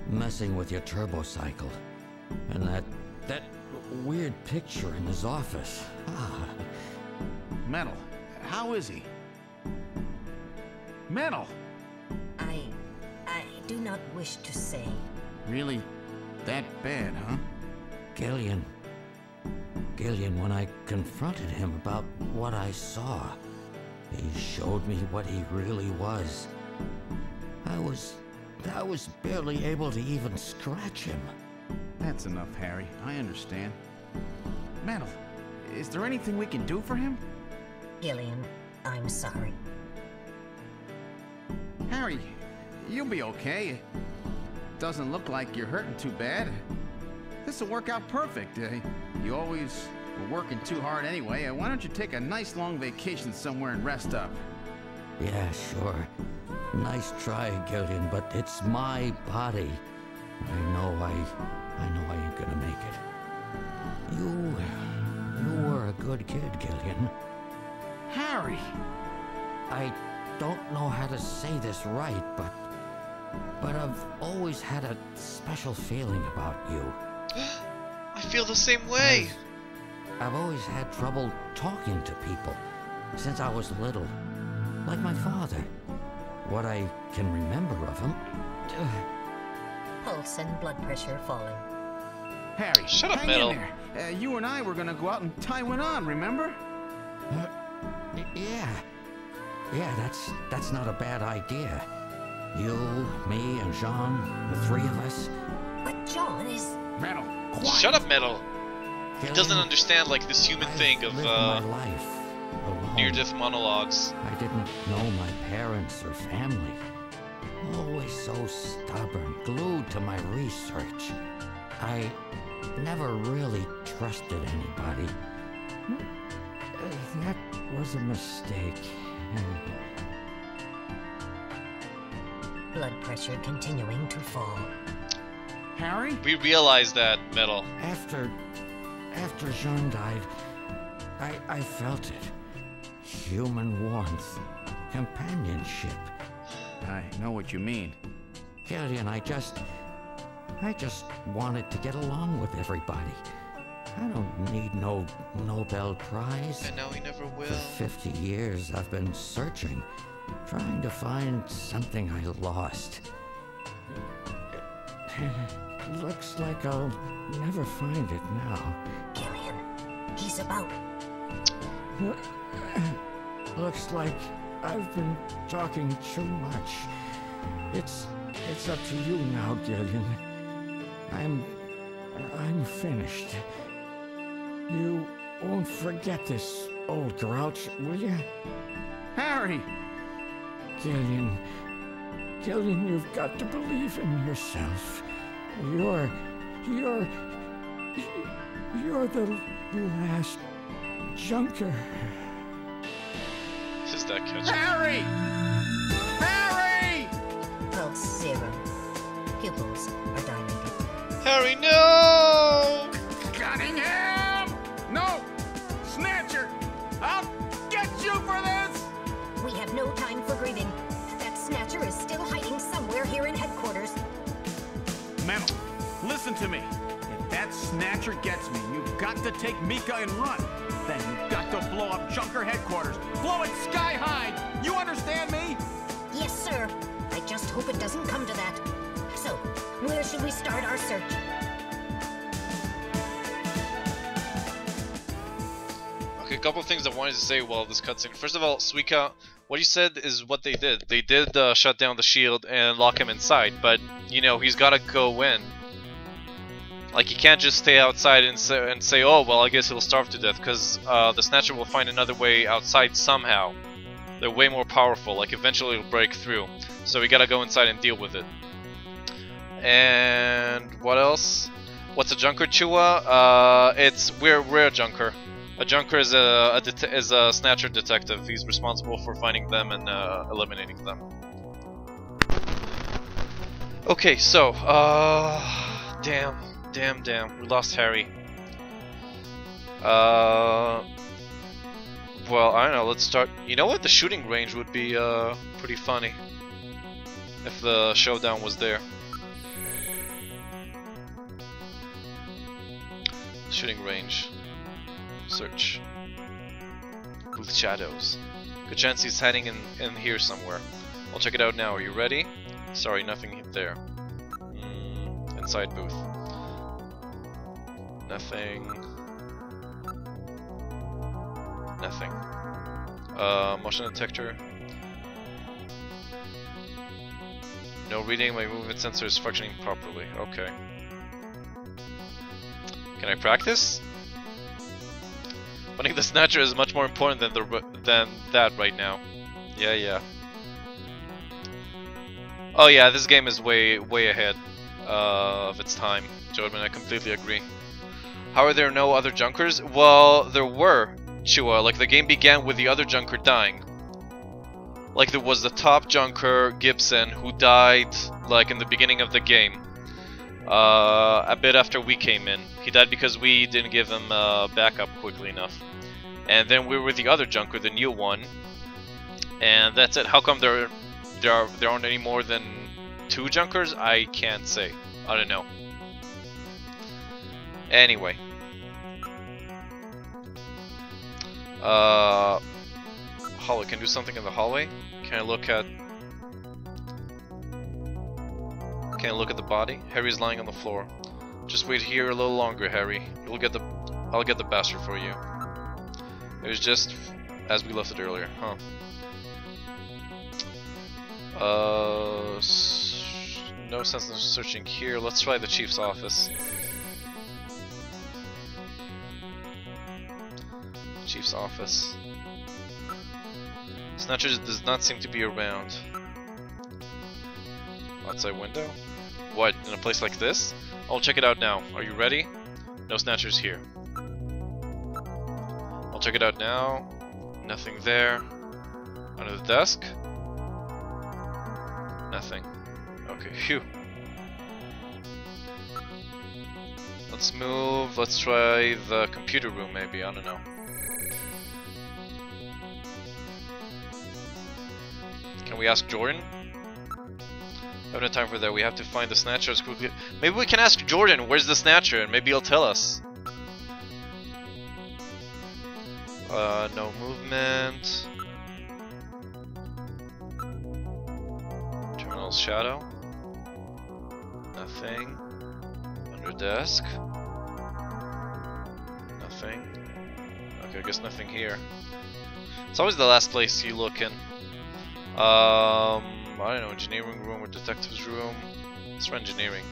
messing with your turbocycle, and that weird picture in his office. Metal, how is he? Metal! I do not wish to say. Really that bad, huh? Gillian, when I confronted him about what I saw, he showed me what he really was. I was barely able to even scratch him. That's enough, Harry. I understand. Metal, is there anything we can do for him? Gillian, I'm sorry. Harry, you'll be okay. Doesn't look like you're hurting too bad. This'll work out perfect. You always were working too hard anyway. Why don't you take a nice long vacation somewhere and rest up? Yeah, sure. Nice try, Gillian, but it's my body. I know I ain't gonna make it. You were a good kid, Gillian. Harry! I don't know how to say this right, but I've always had a special feeling about you. I feel the same way. I've always had trouble talking to people since I was little, like my father. What I can remember of him. Pulse and blood pressure falling. Harry, Shut up, hang Metal. in there. You and I were gonna go out and tie one on, remember? Yeah, that's not a bad idea. You, me, and Jean, the three of us. But John is... Metal, quiet! Shut up, Metal. He Gillian, doesn't understand like this human I've thing of lived my life alone. near-death monologues. I didn't know my parents or family. Always so stubborn, glued to my research. I never really trusted anybody. That was a mistake. blood pressure continuing to fall. Harry? We realized that, Metal. After Jean died, I felt it. Human warmth, companionship. I know what you mean. Gillian, I I just wanted to get along with everybody. I don't need no Nobel Prize. And now he never will. For 50 years, I've been searching, trying to find something I lost. Looks like I'll never find it now. Gillian, he's about... Looks like I've been talking too much. It's up to you now, Gillian. I'm finished. You won't forget this, old grouch, will you? Harry! Gillian, you've got to believe in yourself. You're the last junker. Is that catchy? Harry! Harry! Pulse 0. Pupils are dilated. Harry, no! Cunningham! No! Snatcher! I'll get you for this! We have no time for grieving. That Snatcher is still hiding somewhere here in headquarters. Memo, listen to me. If that Snatcher gets me, you've got to take Mika and run. Then you've got to blow up Junker headquarters. Blow it sky high! You understand me? Yes, sir. I just hope it doesn't come to that. So, where should we start our search? Okay, a couple of things I wanted to say while this cutscene. First of all, Suika, what you said is what they did. They did shut down the shield and lock him inside, but, you know, he's gotta go in. Like, he can't just stay outside and say, oh, well, I guess he'll starve to death, because the Snatcher will find another way outside somehow. They're way more powerful, like, eventually it'll break through. So we gotta go inside and deal with it. And what else? What's a Junker, Chua? We're a Junker. A Junker is a Snatcher detective. He's responsible for finding them and eliminating them. Okay, so, damn, we lost Harry. Well, I don't know, let's start. You know what? The shooting range would be pretty funny if the showdown was there. Shooting range. Search. Booth shadows. Good chance he's hiding in here somewhere. I'll check it out now. Are you ready? Sorry, nothing there. Inside booth. Nothing. Nothing. Motion detector. No reading. My movement sensor is functioning properly. Okay. Can I practice? Finding the Snatcher is much more important than that right now. Yeah. Oh yeah, this game is way ahead of its time, Jordan. I completely agree. How are there no other Junkers? Well, there were, Chua. Like, the game began with the other Junker dying. Like, there was the top Junker, Gibson, who died, like, in the beginning of the game. A bit after we came in. He died because we didn't give him backup quickly enough. And then we were the other Junker, the new one. And that's it. How come there aren't any more than 2 Junkers? I can't say. I don't know. Anyway. Hallway. Can I do something in the hallway? Can I look at the body? Harry's lying on the floor. Just wait here a little longer, Harry. I'll get the bastard for you. It was just as we left it earlier, huh? No sense in searching here. Let's try the chief's office. Chief's office. Snatcher does not seem to be around. Outside window? What, in a place like this? I'll check it out now. Are you ready? No Snatchers here. I'll check it out now. Nothing there. Under the desk? Nothing. Okay, phew. Let's move. Let's try the computer room maybe. I don't know. Can we ask Jordan? I have no time for that. We have to find the Snatcher as quickly. Maybe we can ask Jordan, where's the Snatcher, and maybe he'll tell us. No movement. Terminal's shadow. Nothing. Under desk. Nothing. Okay, I guess nothing here. It's always the last place you look in. I don't know, engineering room or detective's room. Let's try engineering.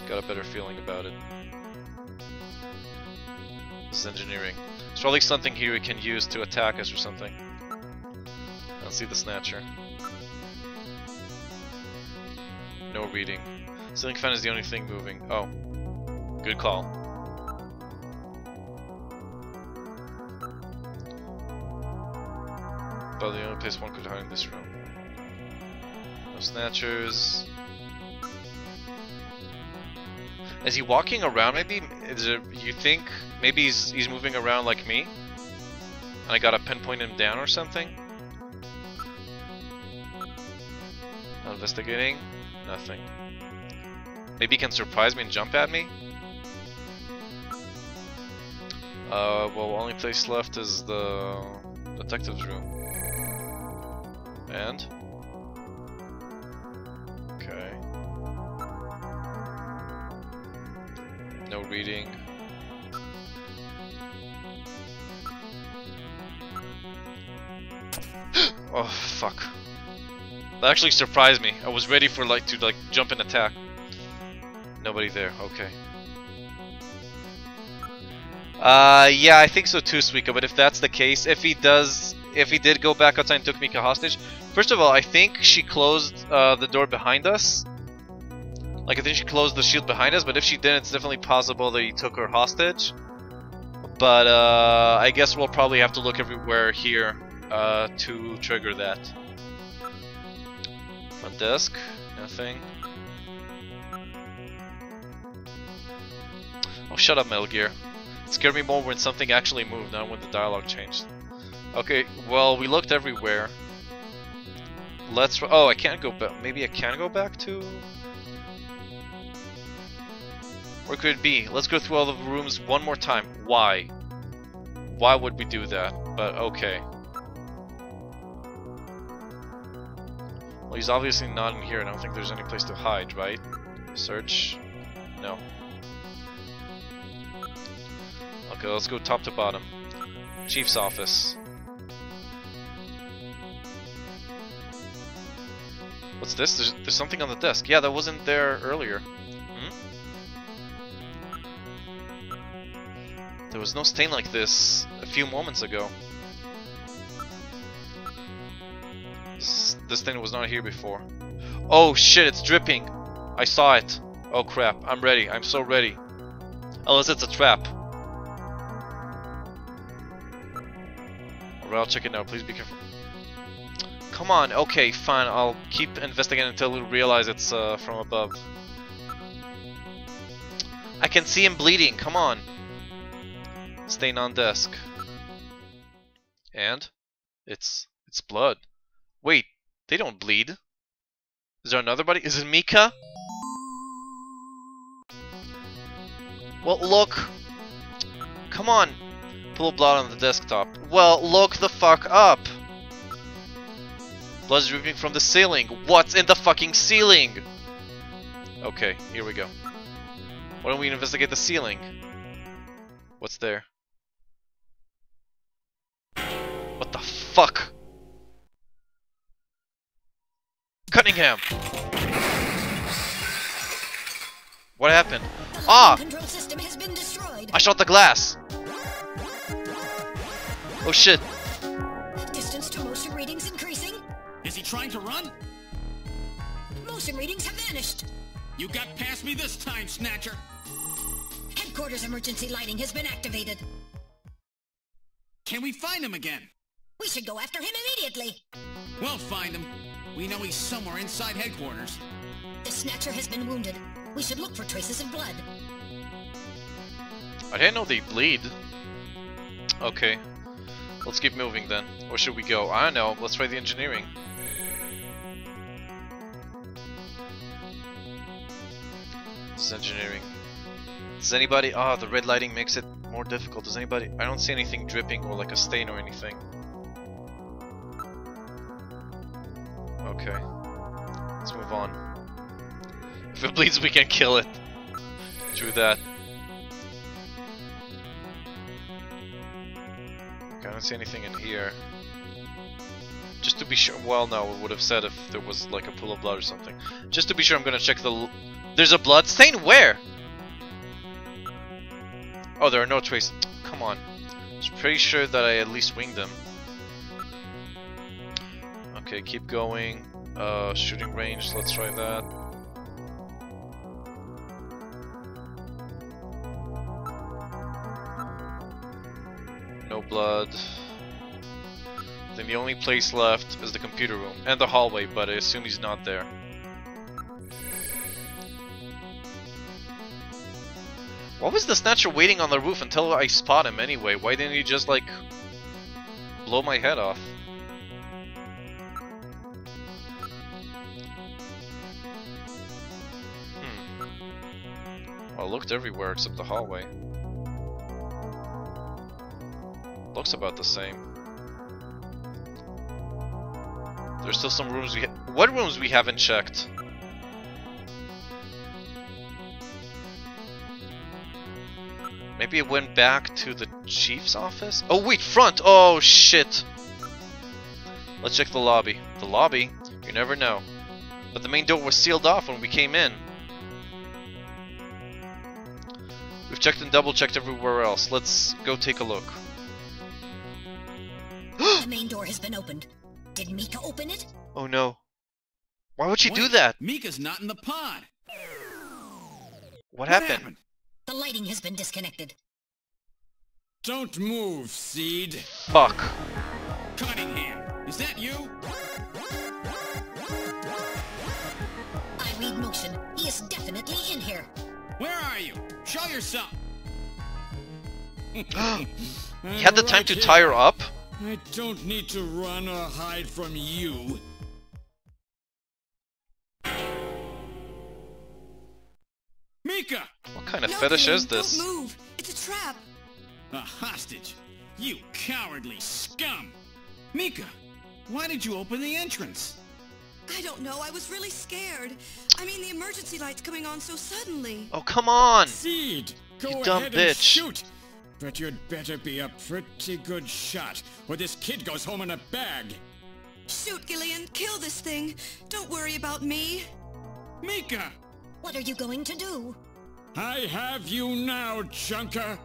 Got a better feeling about it. This is engineering. There's probably something here we can use to attack us or something. I don't see the Snatcher. No reading. Ceiling fan is the only thing moving. Oh. Good call. But the only place one could hide in this room. No Snatchers. Is he walking around maybe? Is it, you think maybe he's moving around like me? And I gotta pinpoint him down or something? Not investigating? Nothing. Maybe he can surprise me and jump at me? Well, only place left is the detective's room. And? Okay. No reading. Oh, fuck. That actually surprised me. I was ready for to jump and attack. Nobody there, okay. Yeah, I think so too, Suika, but if that's the case, if he did go back outside and took Mika hostage, first of all, I think she closed the door behind us. Like, I think she closed the shield behind us, but if she didn't, it's definitely possible that he took her hostage. But I guess we'll probably have to look everywhere here to trigger that. Front desk, nothing. Oh, shut up, Metal Gear. It scared me more when something actually moved, not when the dialogue changed. Okay, well, we looked everywhere. Let's... Oh, I can't go back. Maybe I can go back to... Where could it be? Let's go through all the rooms one more time. Why? Why would we do that? But, okay. Well, he's obviously not in here. I don't think there's any place to hide, right? Search? No. Okay, let's go top to bottom. Chief's office. What's this? There's something on the desk. Yeah, that wasn't there earlier. There was no stain like this a few moments ago. This thing was not here before. Oh shit, it's dripping. I saw it. Oh crap, I'm ready. I'm so ready. Unless it's a trap. Alright, I'll check it now. Please be careful. Come on, okay, fine. I'll keep investigating until we realize it's from above. I can see him bleeding, come on. Stain on desk. And? It's blood. Wait, they don't bleed. Is there another body? Is it Mika? Well, look. Come on. Pull blood on the desktop. Well, look the fuck up. Blood's dripping from the ceiling. What's in the fucking ceiling? Okay, here we go. Why don't we investigate the ceiling? What's there? What the fuck? Cunningham! What happened? Ah! Control system has been destroyed. I shot the glass! Oh shit! Distance to motion readings increasing. Is he trying to run? Motion readings have vanished. You got past me this time, Snatcher. Headquarters emergency lighting has been activated. Can we find him again? We should go after him immediately. We'll find him. We know he's somewhere inside headquarters. The Snatcher has been wounded. We should look for traces of blood. I didn't know they bleed. Okay. Let's keep moving then. Where should we go? I don't know. Let's try the engineering. This is engineering. Does anybody... Ah, the red lighting makes it more difficult. Does anybody... I don't see anything dripping or like a stain or anything. Okay. Let's move on. If it bleeds, we can kill it. Through that. Okay, I don't see anything in here. Just to be sure... Well, no, it would have said if there was like a pool of blood or something. Just to be sure, I'm gonna check the... There's a blood stain? Where? Oh, there are no traces. Come on. I was pretty sure that I at least winged them. Okay, keep going. Shooting range, let's try that. No blood. I think the only place left is the computer room and the hallway, but I assume he's not there. Why was the Snatcher waiting on the roof until I spot him anyway? Why didn't he just, like, blow my head off? Well, I looked everywhere except the hallway. Looks about the same. There's still some rooms what rooms we haven't checked? Maybe it went back to the chief's office? Oh wait, front! Oh shit! Let's check the lobby. The lobby? You never know. But the main door was sealed off when we came in. We've checked and double checked everywhere else. Let's go take a look. The main door has been opened. Did Mika open it? Oh no. Why would she do that? Mika's not in the pod. What happened? The lighting has been disconnected. Don't move, Seed. Fuck. Cunningham, is that you? I read motion. He is definitely in here. Where are you? Show yourself. You had the time to tie her up? I don't need to run or hide from you. Mika! What kind of fetish is this? Don't move. It's a trap. A hostage? You cowardly scum! Mika, why did you open the entrance? I don't know. I was really scared. I mean, the emergency light's coming on so suddenly. Oh, come on! Seed, go You ahead dumb and bitch. shoot. But you'd better be a pretty good shot, or this kid goes home in a bag. Shoot, Gillian. Kill this thing. Don't worry about me. Mika! What are you going to do? I have you now, Junker.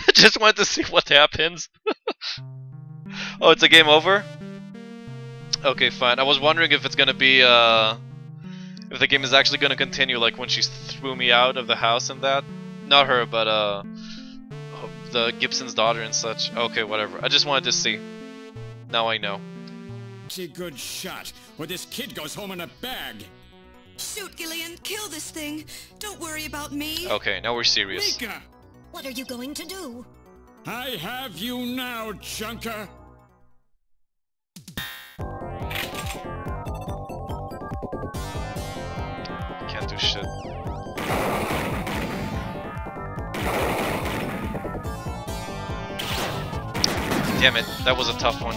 I just wanted to see what happens. Oh, it's a game over? Okay, fine. I was wondering if it's gonna be, if the game is actually gonna continue, like when she threw me out of the house and that. Not her, but, the Gibson's daughter and such. Okay, whatever. I just wanted to see. Now I know. Pretty good shot, or this kid goes home in a bag. Shoot, Gillian. Kill this thing. Don't worry about me. Okay, now we're serious. Mika! What are you going to do? I have you now, Junker. Can't do shit. Damn it, that was a tough one.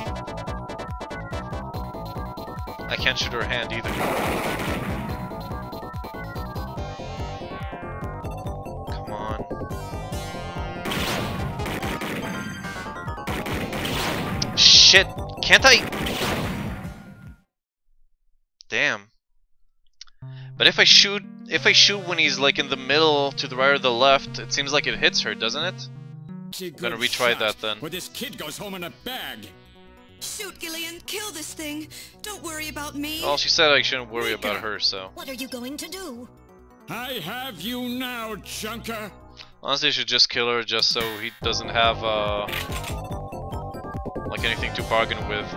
I can't shoot her hand either. Come on. Shit! Can't I? Damn. But if I shoot when he's like in the middle, to the right or the left, it seems like it hits her, doesn't it? I'm gonna retry that then. Or this kid goes home in a bag. Shoot, Gillian. Kill this thing. Don't worry about me. Well, she said I shouldn't worry about her, so. What are you going to do? I have you now, Junker. Honestly, I should just kill her just so he doesn't have, like anything to bargain with.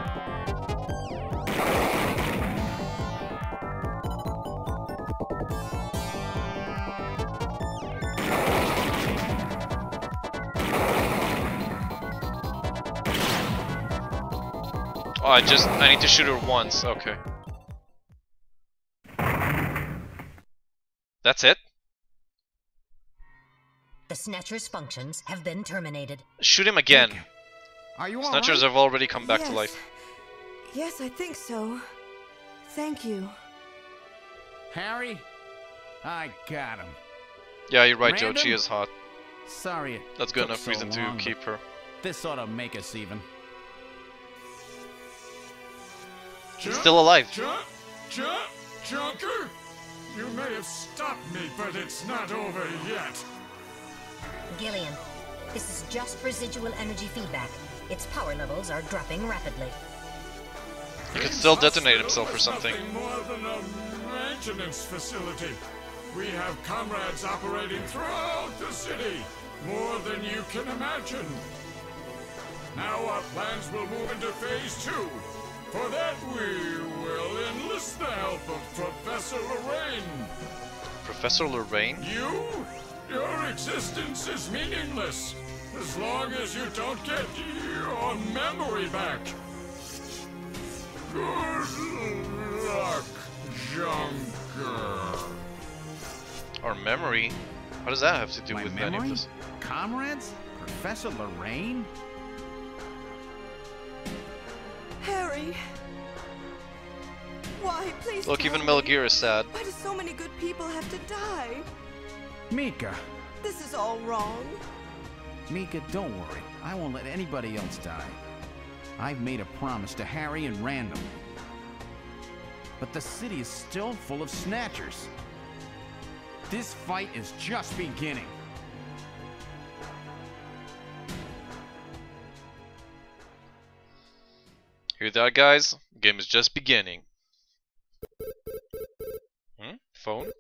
Oh, I need to shoot her once. Okay. That's it? The Snatcher's functions have been terminated. Shoot him again. Are you all Snatchers right? have already come back to life. Yes, I think so. Thank you. Harry? I got him. Yeah, you're right, Joe. Random? She is hot. Sorry it That's good took enough so reason to long, keep but her. This ought to make us even. She's still alive. Junker? You may have stopped me, but it's not over yet. Gillian, this is just residual energy feedback. Its power levels are dropping rapidly. He could still detonate himself or something. Nothing more than a maintenance facility. We have comrades operating throughout the city, more than you can imagine. Now our plans will move into phase 2. For that we will enlist the help of Professor Lorraine. Professor Lorraine? Your existence is meaningless as long as you don't get your memory back. Good luck, Junker. Our memory? What does that have to do My with memory? any of this? Comrades? Professor Lorraine? Harry. Why, please Look, tell even me. Metal Gear is sad. Why do so many good people have to die? Mika. This is all wrong. Mika, don't worry. I won't let anybody else die. I've made a promise to Harry and Random. But the city is still full of Snatchers. This fight is just beginning. Hear that, guys? Game is just beginning. Phone?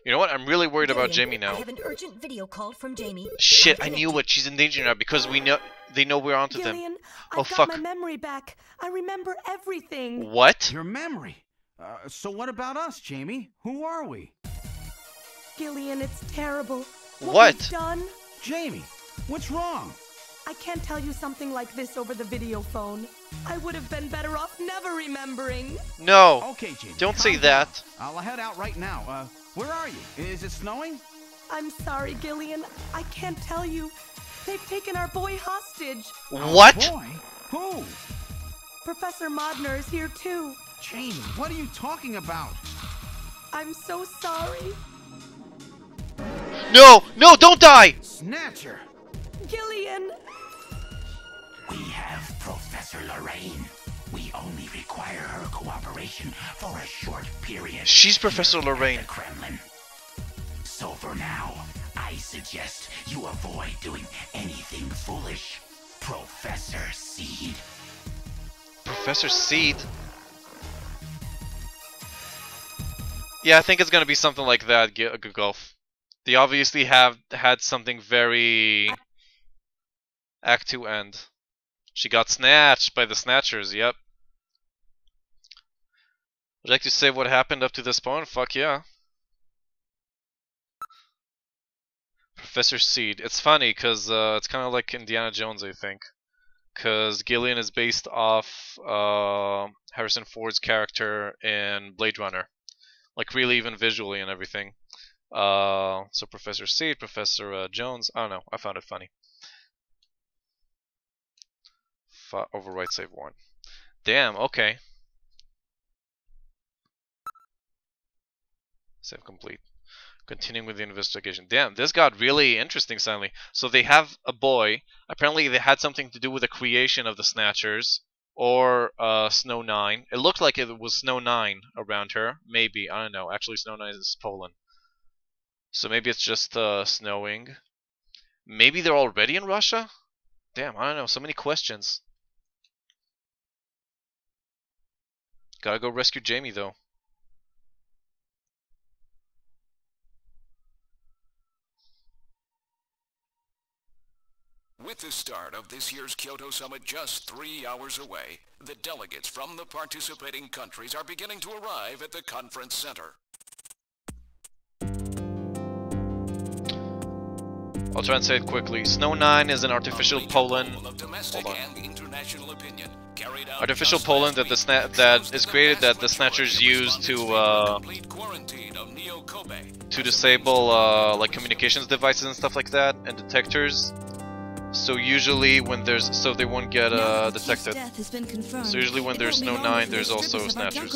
You know what? I'm really worried about Gillian, Jamie now. I have an urgent video call from Jamie. Shit, I'm I knew connected. it. She's in danger now because they know we're onto them. Gillian, Oh, I've fuck. got my memory back. I remember everything. What? Your memory. So what about us, Jamie? Who are we? Gillian, it's terrible. What? We've done? Jamie, what's wrong? I can't tell you something like this over the video phone. I would have been better off never remembering. No. Okay, Jamie. Don't calm say down. that. I'll head out right now. Where are you? Is it snowing? I'm sorry, Gillian. I can't tell you. They've taken our boy hostage. What? Boy? Who? Professor Modner is here too. Jamie, what are you talking about? I'm so sorry. No! No, don't die! Snatcher! Gillian! We have Professor Lorraine. We only require her cooperation for a short period. She's Professor here at Lorraine. the Kremlin. So for now, I suggest you avoid doing anything foolish. Professor Seed. Professor Seed? Yeah, I think it's gonna be something like that, Golf. They obviously have had something very... Act 2 end. She got snatched by the Snatchers, yep. Would you like to say what happened up to this point? Fuck yeah. Professor Seed. It's funny, because it's kind of like Indiana Jones, I think. Because Gillian is based off Harrison Ford's character in Blade Runner. Like, really, even visually and everything. So Professor Seed, Professor Jones, I don't know, I found it funny. Overwrite save 1. Damn, okay. Save complete. Continuing with the investigation. Damn, this got really interesting suddenly. So they have a boy. Apparently they had something to do with the creation of the Snatchers. Or Snow 9. It looked like it was Snow 9 around her. Maybe, I don't know. Actually, Snow 9 is Poland. So maybe it's just snowing. Maybe they're already in Russia? Damn, I don't know. So many questions. Gotta go rescue Jamie, though. With the start of this year's Kyoto Summit just 3 hours away, the delegates from the participating countries are beginning to arrive at the conference center. I'll try and say it quickly. Snow 9 is an artificial pollen. Artificial pollen that that is created that the Snatchers use to disable like communications devices and stuff like that and detectors. So usually when there's they won't get detected. So usually when there's Snow 9, there's also Snatchers.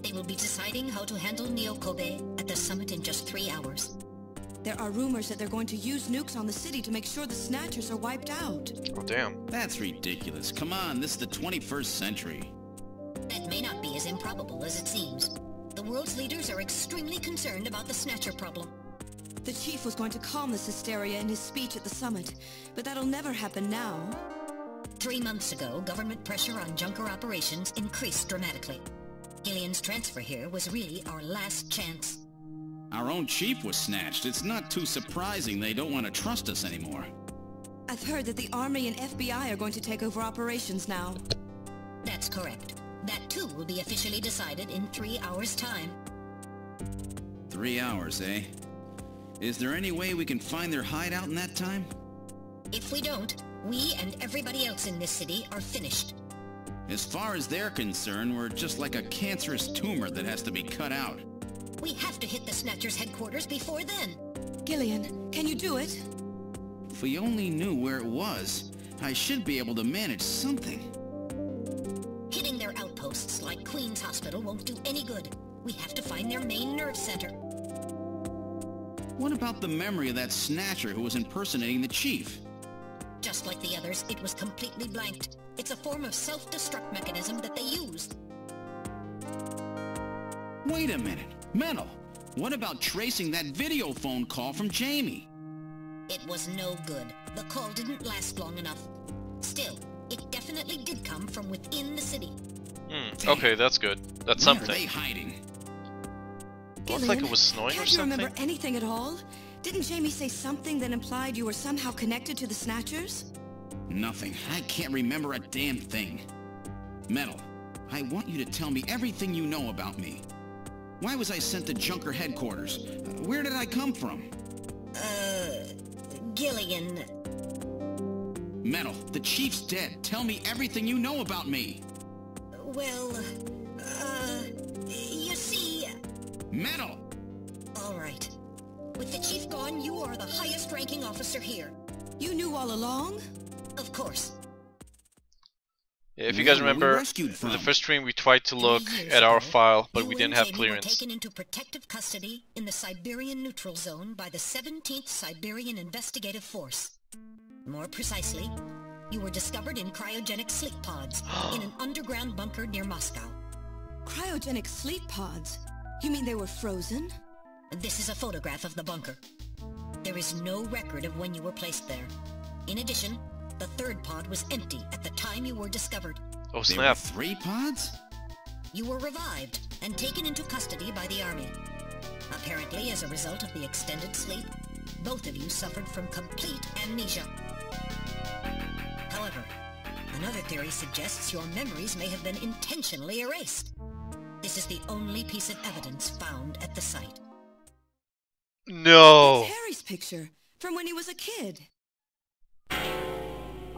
They will be deciding how to handle Neo Kobe at the summit in just 3 hours. There are rumors that they're going to use nukes on the city to make sure the Snatchers are wiped out. Oh damn. That's ridiculous. Come on, this is the 21st century. That may not be as improbable as it seems. The world's leaders are extremely concerned about the Snatcher problem. The chief was going to calm this hysteria in his speech at the summit, but that'll never happen now. 3 months ago, government pressure on Junker operations increased dramatically. Gillian's transfer here was really our last chance. Our own chief was snatched. It's not too surprising they don't want to trust us anymore. I've heard that the Army and FBI are going to take over operations now. That's correct. That too will be officially decided in 3 hours' time. 3 hours, eh? Is there any way we can find their hideout in that time? If we don't, we and everybody else in this city are finished. As far as they're concerned, we're just like a cancerous tumor that has to be cut out. We have to hit the Snatchers' headquarters before then. Gillian, can you do it? If we only knew where it was, I should be able to manage something. Hitting their outposts like Queen's Hospital won't do any good. We have to find their main nerve center. What about the memory of that Snatcher who was impersonating the chief? Just like the others, it was completely blanked. It's a form of self-destruct mechanism that they used. Wait a minute. Mental. What about tracing that video phone call from Jamie? It was no good. The call didn't last long enough. Still, it definitely did come from within the city. Okay, that's good. That's something. Where are they hiding? Looked like it was snowing or Can't something. you remember anything at all? Didn't Jamie say something that implied you were somehow connected to the Snatchers? Nothing. I can't remember a damn thing. Metal, I want you to tell me everything you know about me. Why was I sent to Junker headquarters? Where did I come from? Gillian. Metal, the chief's dead. Tell me everything you know about me. Well, you see... Metal! All right. With the chief gone, you are the highest-ranking officer here. You knew all along? Of course. Yeah, if you guys remember, in the first stream we tried to look at our file, but we didn't have clearance. You were taken into protective custody in the Siberian Neutral Zone by the 17th Siberian Investigative Force. More precisely, you were discovered in cryogenic sleep pods in an underground bunker near Moscow. Cryogenic sleep pods? You mean they were frozen? This is a photograph of the bunker. There is no record of when you were placed there. In addition, the third pod was empty at the time you were discovered. Oh There snap. were 3 pods? You were revived and taken into custody by the Army. Apparently, as a result of the extended sleep, both of you suffered from complete amnesia. However, another theory suggests your memories may have been intentionally erased. This is the only piece of evidence found at the site. No! It's Harry's picture, from when he was a kid.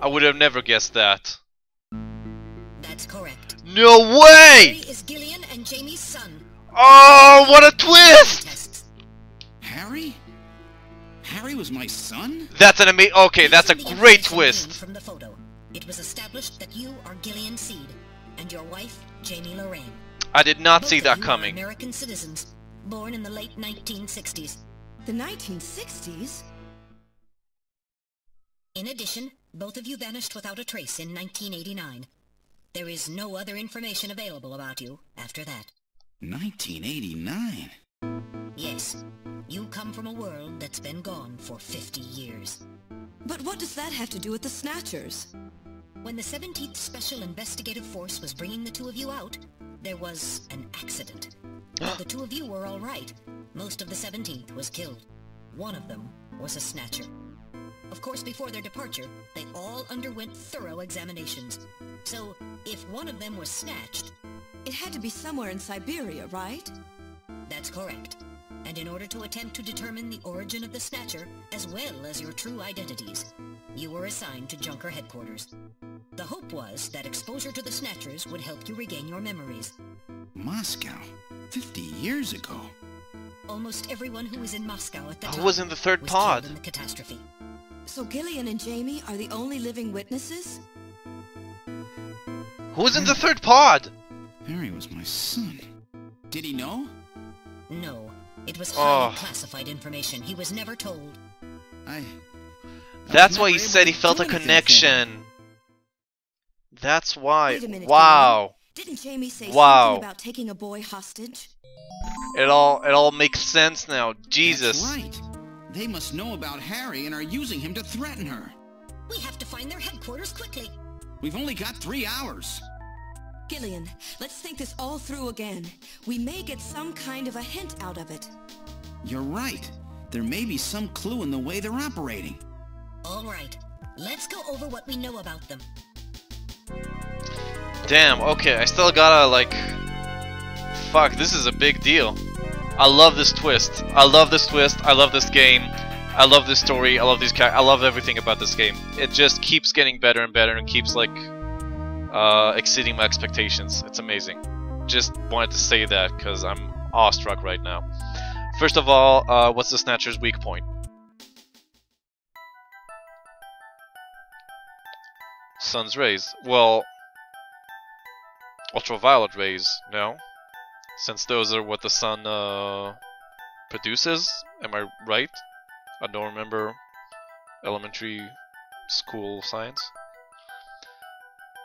I would have never guessed that. That's correct. No way! Harry is Gillian and Jamie's son. Oh, what a twist! Harry? Harry was my son? That's an amazing. Okay, that's a Using the great information twist. gleaned from the photo, it was established that you are Gillian Seed and your wife, Jamie Lorraine. I did not Both see of that you are coming. American citizens, born in the late 1960s. The 1960s? In addition, both of you vanished without a trace in 1989. There is no other information available about you after that. 1989? Yes, you come from a world that's been gone for 50 years. But what does that have to do with the Snatchers? When the 17th Special Investigative Force was bringing the two of you out, there was an accident. While the two of you were all right, most of the 17th was killed. One of them was a Snatcher. Of course, before their departure, they all underwent thorough examinations. So, if one of them was snatched... It had to be somewhere in Siberia, right? That's correct. and in order to attempt to determine the origin of the Snatcher, as well as your true identities, you were assigned to Junker headquarters. The hope was that exposure to the Snatchers would help you regain your memories. Moscow? 50 years ago? Almost everyone who was in Moscow at the time Who was in the third was pod? killed in the catastrophe. So Gillian and Jamie are the only living witnesses? Who was in the third pod? Harry was my son. Did he know? No. It was highly classified information. He was never told. That's why he said he felt a connection. That's why. Wait a minute, Wow. Gillian. Didn't Jamie say Wow. something about taking a boy hostage? It all makes sense now. Jesus. That's right. They must know about Harry and are using him to threaten her. We have to find their headquarters quickly. We've only got 3 hours. Gillian, let's think this all through again. We may get some kind of a hint out of it. You're right. There may be some clue in the way they're operating. All right. Let's go over what we know about them. Damn, okay, I still gotta, like... Fuck, this is a big deal. I love this twist. I love this twist. I love this game. I love this story. I love these characters. I love everything about this game. It just keeps getting better and better and keeps, like, exceeding my expectations. It's amazing. Just wanted to say that because I'm awestruck right now. First of all, what's the Snatcher's weak point? Sun's rays. Well, ultraviolet rays, no? Since those are what the sun produces, am I right? I don't remember elementary school science.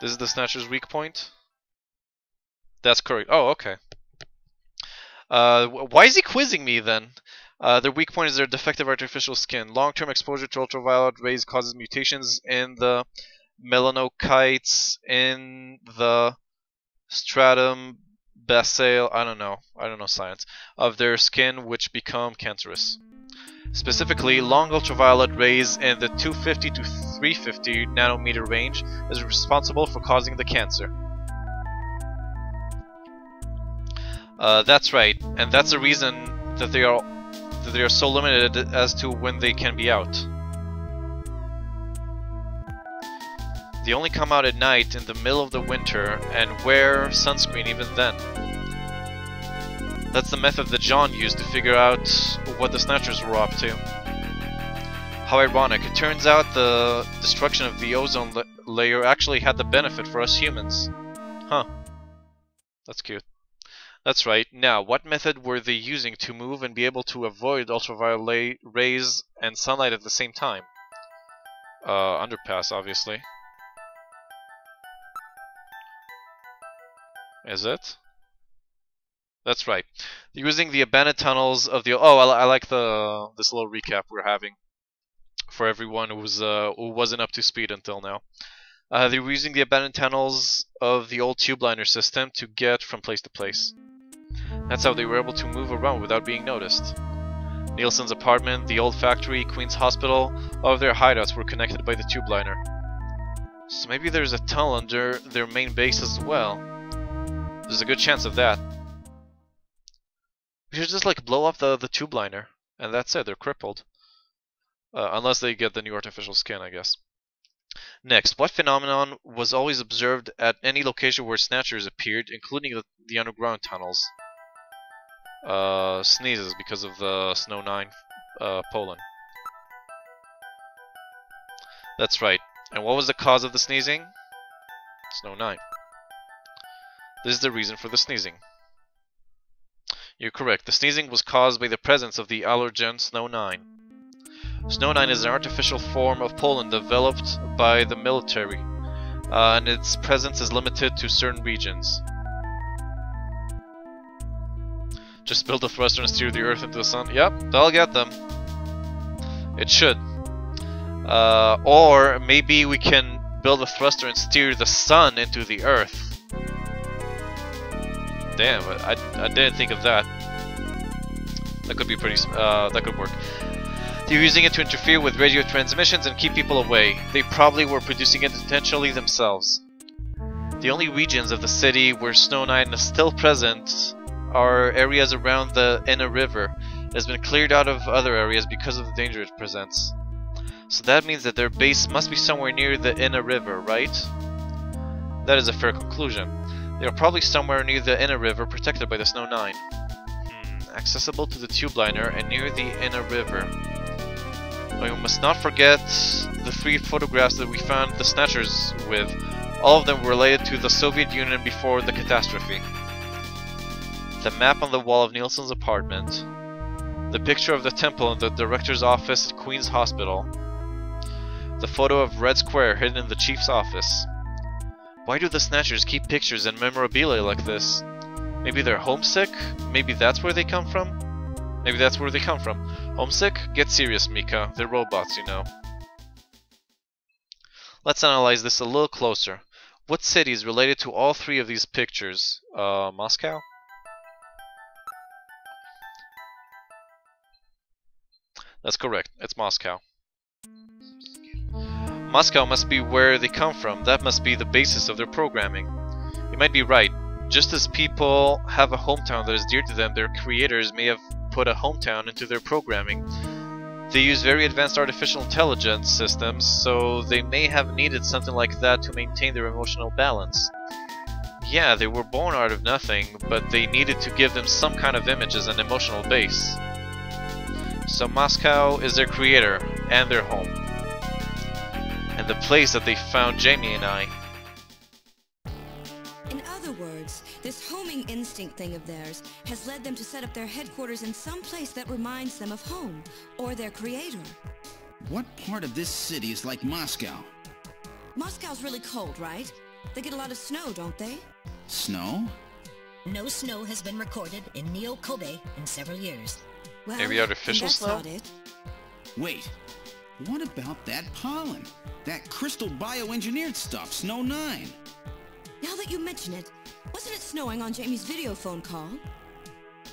This is the Snatcher's weak point? That's correct. Oh, okay. Why is he quizzing me then? Their weak point is their defective artificial skin. Long-term exposure to ultraviolet rays causes mutations in the melanocytes in the stratum basale, I don't know science, of their skin, which become cancerous. Specifically, long ultraviolet rays in the 250 to 350 nanometer range is responsible for causing the cancer. That's right, and that's the reason that they are so limited as to when they can be out. They only come out at night in the middle of the winter and wear sunscreen even then. That's the method that John used to figure out what the Snatchers were up to. How ironic. It turns out the destruction of the ozone layer actually had the benefit for us humans. Huh. That's cute. That's right. Now, what method were they using to move and be able to avoid ultraviolet rays and sunlight at the same time? Underpass, obviously. Is it? That's right. They're using the abandoned tunnels of the... Oh, I like this little recap we're having for everyone who wasn't up to speed until now. They were using the abandoned tunnels of the old tube liner system to get from place to place. That's how they were able to move around without being noticed. Nielsen's apartment, the old factory, Queen's Hospital, all of their hideouts were connected by the tube liner. So maybe there's a tunnel under their main base as well. There's a good chance of that. We should just like blow up the tube liner, and that's it, they're crippled. Unless they get the new artificial skin, I guess. Next, what phenomenon was always observed at any location where Snatchers appeared, including the underground tunnels? Sneezes because of the Snow 9 Poland. That's right. And what was the cause of the sneezing? Snow 9. This is the reason for the sneezing. You're correct. The sneezing was caused by the presence of the allergen Snow 9. Snow 9 is an artificial form of pollen developed by the military, and its presence is limited to certain regions. Just build a thruster and steer the Earth into the sun. Yep, that'll get them. It should. Or maybe we can build a thruster and steer the sun into the Earth. Damn, I didn't think of that. That could be pretty. That could work. They're using it to interfere with radio transmissions and keep people away. They probably were producing it intentionally themselves. The only regions of the city where Snow 9 is still present are areas around the Inner River, It has been cleared out of other areas because of the danger it presents. So that means that their base must be somewhere near the Inner River, right? That is a fair conclusion. They are probably somewhere near the Inner River, protected by the Snow 9. Accessible to the tube liner and near the Inner River. But we must not forget the 3 photographs that we found the Snatchers with. All of them were related to the Soviet Union before the catastrophe. The map on the wall of Nielsen's apartment. The picture of the temple in the director's office at Queen's Hospital. The photo of Red Square hidden in the chief's office. Why do the Snatchers keep pictures and memorabilia like this? Maybe they're homesick? Maybe that's where they come from? Maybe that's where they come from. Homesick? Get serious, Mika. They're robots, you know. Let's analyze this a little closer. What city is related to all 3 of these pictures? Moscow? That's correct. It's Moscow. Moscow must be where they come from. That must be the basis of their programming. You might be right. Just as people have a hometown that is dear to them, their creators may have put a hometown into their programming. They use very advanced artificial intelligence systems, so they may have needed something like that to maintain their emotional balance. Yeah, they were born out of nothing, but they needed to give them some kind of image as an emotional base. So Moscow is their creator, and their home. And the place that they found Jamie and I. In other words, this homing instinct thing of theirs has led them to set up their headquarters in some place that reminds them of home, or their creator. What part of this city is like Moscow? Moscow's really cold, right? They get a lot of snow, don't they? Snow? No snow has been recorded in Neo-Kobe in several years. Well, maybe artificial that's snow? not it. Wait, what about that pollen? That crystal bioengineered stuff, Snow 9. Now that you mention it, wasn't it snowing on Jamie's video phone call?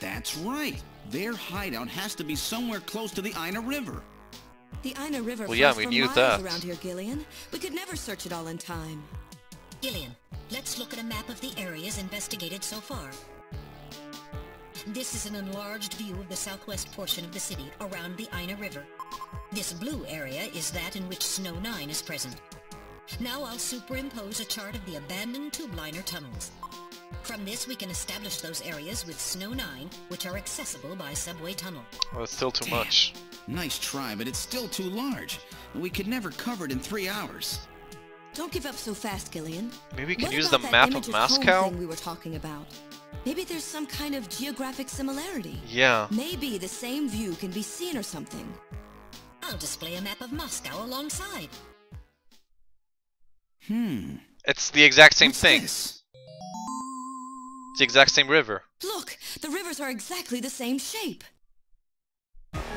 That's right. Their hideout has to be somewhere close to the Ina River. The Ina River Well, yeah, flows we for knew miles that. around here, Gillian. We could never search it all in time. Gillian, let's look at a map of the areas investigated so far. This is an enlarged view of the southwest portion of the city around the Ina River. This blue area is that in which Snow 9 is present. Now I'll superimpose a chart of the abandoned tube liner tunnels. From this we can establish those areas with Snow 9, which are accessible by subway tunnel. Well, it's still too much. Nice try, but it's still too large. We could never cover it in 3 hours. Don't give up so fast, Gillian. Maybe we can What use the about that map image of home Moscow? thing we were talking about? Maybe there's some kind of geographic similarity. Yeah. Maybe the same view can be seen or something. I'll display a map of Moscow alongside. It's the exact same What's thing. this? It's the exact same river. Look, the rivers are exactly the same shape.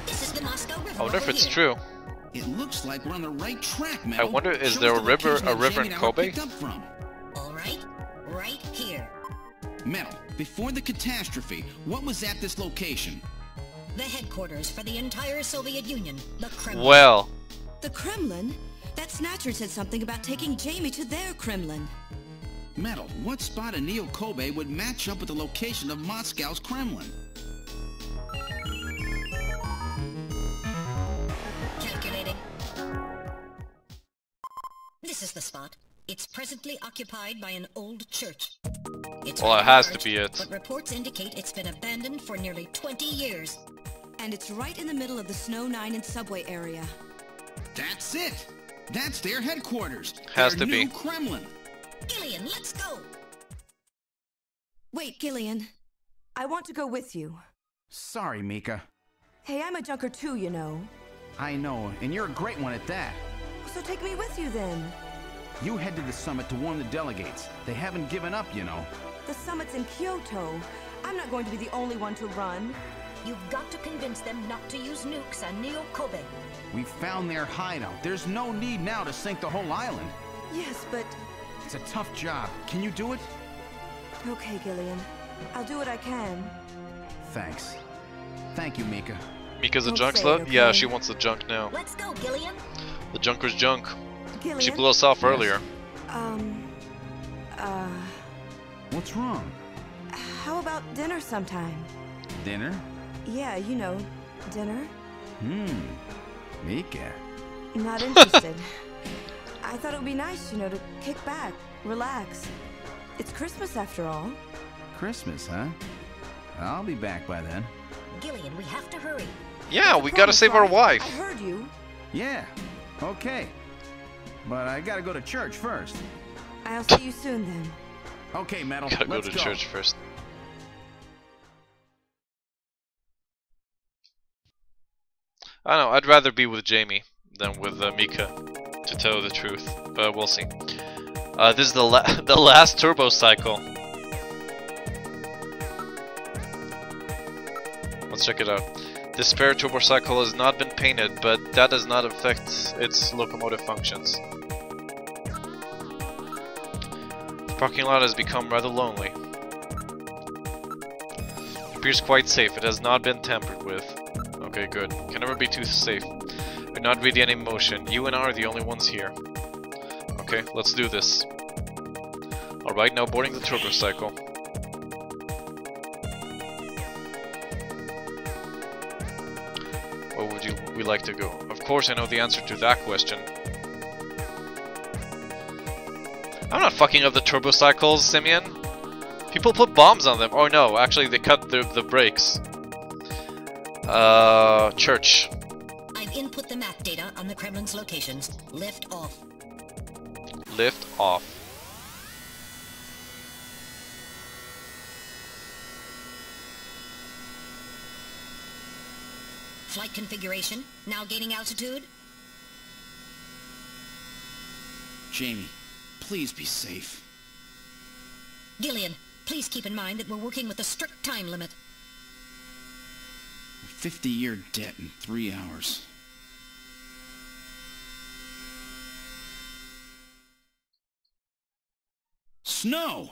This is the Moscow River. I wonder if over it's here. true. It looks like we're on the right track, Mel. I wonder, is Show there us a the river location that in Jamie and I were Kobe? picked up from. All right, right here. Metal, before the catastrophe, what was at this location? The headquarters for the entire Soviet Union, the Kremlin. Well, The Kremlin? That Snatcher said something about taking Jamie to their Kremlin. Metal, what spot in Neo-Kobe would match up with the location of Moscow's Kremlin? Calculating. This is the spot. It's presently occupied by an old church. It's well, it rather has to large, be it. But reports indicate it's been abandoned for nearly 20 years. And it's right in the middle of the Snow 9 and subway area. That's it! That's their headquarters! Has their to be. new Kremlin! Gillian, let's go! Wait, Gillian. I want to go with you. Sorry, Mika. Hey, I'm a junker too, you know. I know, and you're a great one at that. So take me with you then. You head to the summit to warn the delegates. They haven't given up, you know. The summit's in Kyoto. I'm not going to be the only one to run. You've got to convince them not to use nukes on Neo-Kobe. We found their hideout. There's no need now to sink the whole island. Yes, but... It's a tough job. Can you do it? Okay, Gillian. I'll do what I can. Thanks. Thank you, Mika. Mika's a Don't junk say slut? it, Yeah, okay? she wants the junk now. Let's go, Gillian. The junker's junk. Gillian? She blew us off earlier. What's wrong? How about dinner sometime? Dinner? Yeah, you know, dinner. Mika. Not interested. I thought it would be nice, you know, to kick back, relax. It's Christmas after all. Christmas, huh? I'll be back by then. Gillian, we have to hurry. Yeah, we gotta save our wife. I heard you. Yeah, okay. But I gotta go to church first. I'll see you soon then. Okay, Metal, Gotta go let's to church first. I don't know, I'd rather be with Jamie than with Mika, to tell the truth, but we'll see. This is the last turbo cycle. Let's check it out. This spare turbo cycle has not been painted, but that does not affect its locomotive functions. The parking lot has become rather lonely. It appears quite safe. It has not been tampered with. Okay, good. Can never be too safe. There's not really any motion. You and I are the only ones here. Okay, let's do this. Alright, now boarding the turbo cycle. Where would we like to go? Of course I know the answer to that question. I'm not fucking up the turbo cycles, Simeon. People put bombs on them. Oh no, actually they cut the brakes. Church. I've input the map data on the Kremlin's locations. Lift off. Lift off. Flight configuration. Now gaining altitude. Jamie, please be safe. Gillian, please keep in mind that we're working with a strict time limit. A 50-year debt in 3 hours. Snow!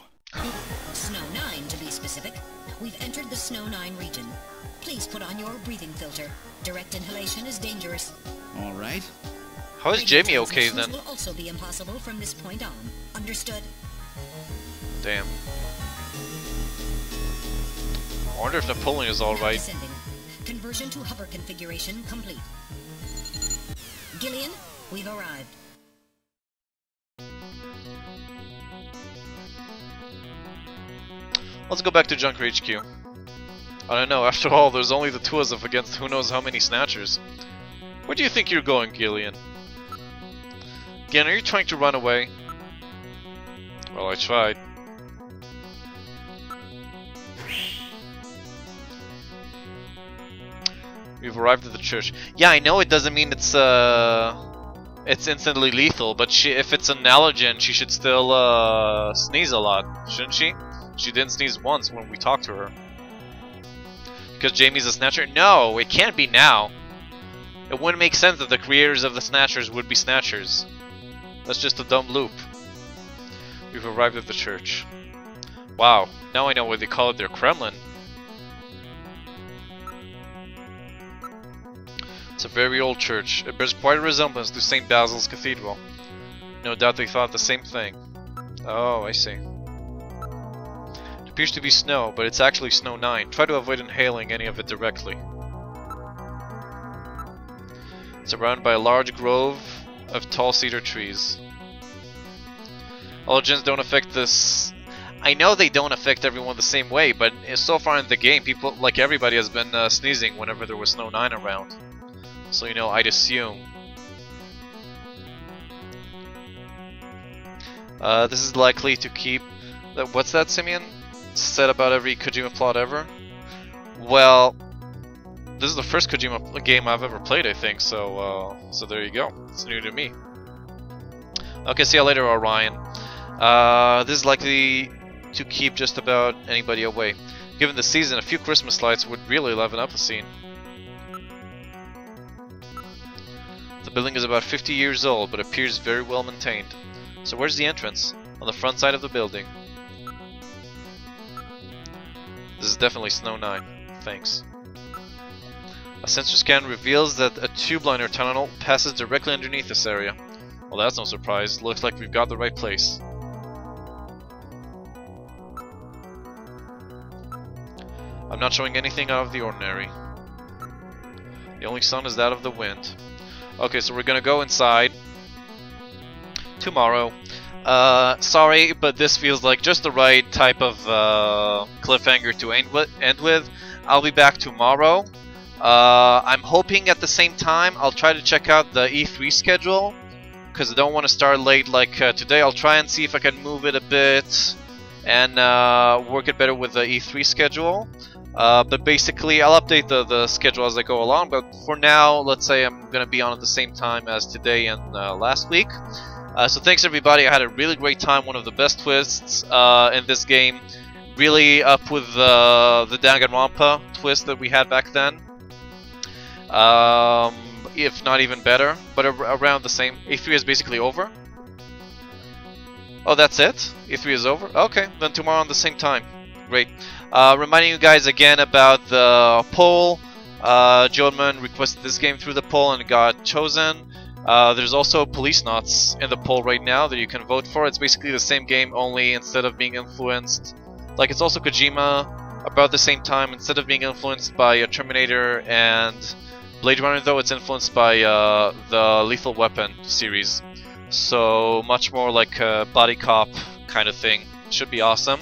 Snow 9, to be specific. We've entered the Snow 9 region. Please put on your breathing filter. Direct inhalation is dangerous. All right. How is Jamie okay then? Will also be impossible from this point on. Understood? Damn. I wonder if Napoleon is alright. Descending. Conversion to hover configuration complete. Gillian, we've arrived. Let's go back to Junker HQ. I don't know, after all, there's only the two of us against who knows how many Snatchers. Where do you think you're going, Gillian? Again, are you trying to run away? Well, I tried. We've arrived at the church. Yeah, I know it doesn't mean it's instantly lethal, but if it's an allergen, she should still sneeze a lot, shouldn't she? She didn't sneeze once when we talked to her. Because Jamie's a Snatcher? No, it can't be now. It wouldn't make sense that the creators of the Snatchers would be Snatchers. That's just a dumb loop. We've arrived at the church. Wow, now I know why they call it their Kremlin. It's a very old church. It bears quite a resemblance to St. Basil's Cathedral. No doubt they thought the same thing. Oh, I see. It appears to be snow, but it's actually Snow 9. Try to avoid inhaling any of it directly. It's surrounded by a large grove of tall cedar trees. Allergens don't affect this. I know they don't affect everyone the same way, but so far in the game, people, like everybody, has been sneezing whenever there was Snow 9 around. So, you know, I'd assume. This is likely to keep... What's that, Simeon? Said about every Kojima plot ever? Well, this is the first Kojima game I've ever played, I think, so there you go. It's new to me. Okay, see you later, Orion. This is likely to keep just about anybody away. Given the season, a few Christmas lights would really liven up the scene. The building is about 50 years old, but appears very well maintained. So where's the entrance? On the front side of the building. This is definitely Snow 9. Thanks. A sensor scan reveals that a tube liner tunnel passes directly underneath this area. Well, that's no surprise. Looks like we've got the right place. I'm not showing anything out of the ordinary. The only sun is that of the wind. Okay, so we're gonna go inside tomorrow. Sorry, but this feels like just the right type of cliffhanger to end with. I'll be back tomorrow. I'm hoping at the same time I'll try to check out the E3 schedule, because I don't want to start late like today. I'll try and see if I can move it a bit and work it better with the E3 schedule. But basically, I'll update the schedule as I go along. But for now, let's say I'm going to be on at the same time as today and last week. So thanks everybody. I had a really great time. One of the best twists in this game. Really up with the Danganronpa twist that we had back then. If not even better. But around the same. E3 is basically over. Oh, that's it? E3 is over? Okay, then tomorrow on the same time. Great. Reminding you guys again about the poll. Jodman requested this game through the poll and got chosen. There's also Police Knots in the poll right now that you can vote for. It's basically the same game, only instead of being influenced, like it's also Kojima, about the same time. Instead of being influenced by Terminator and Blade Runner, though, it's influenced by the Lethal Weapon series. So much more like a body cop kind of thing. Should be awesome.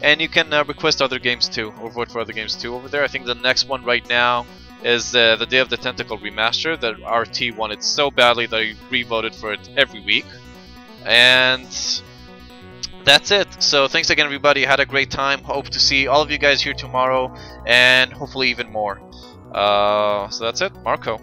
And you can request other games too, or vote for other games too over there. I think the next one right now is the Day of the Tentacle remaster that RT wanted so badly that I re-voted for it every week. And that's it. So thanks again everybody, had a great time. Hope to see all of you guys here tomorrow, and hopefully even more. So that's it, Marco.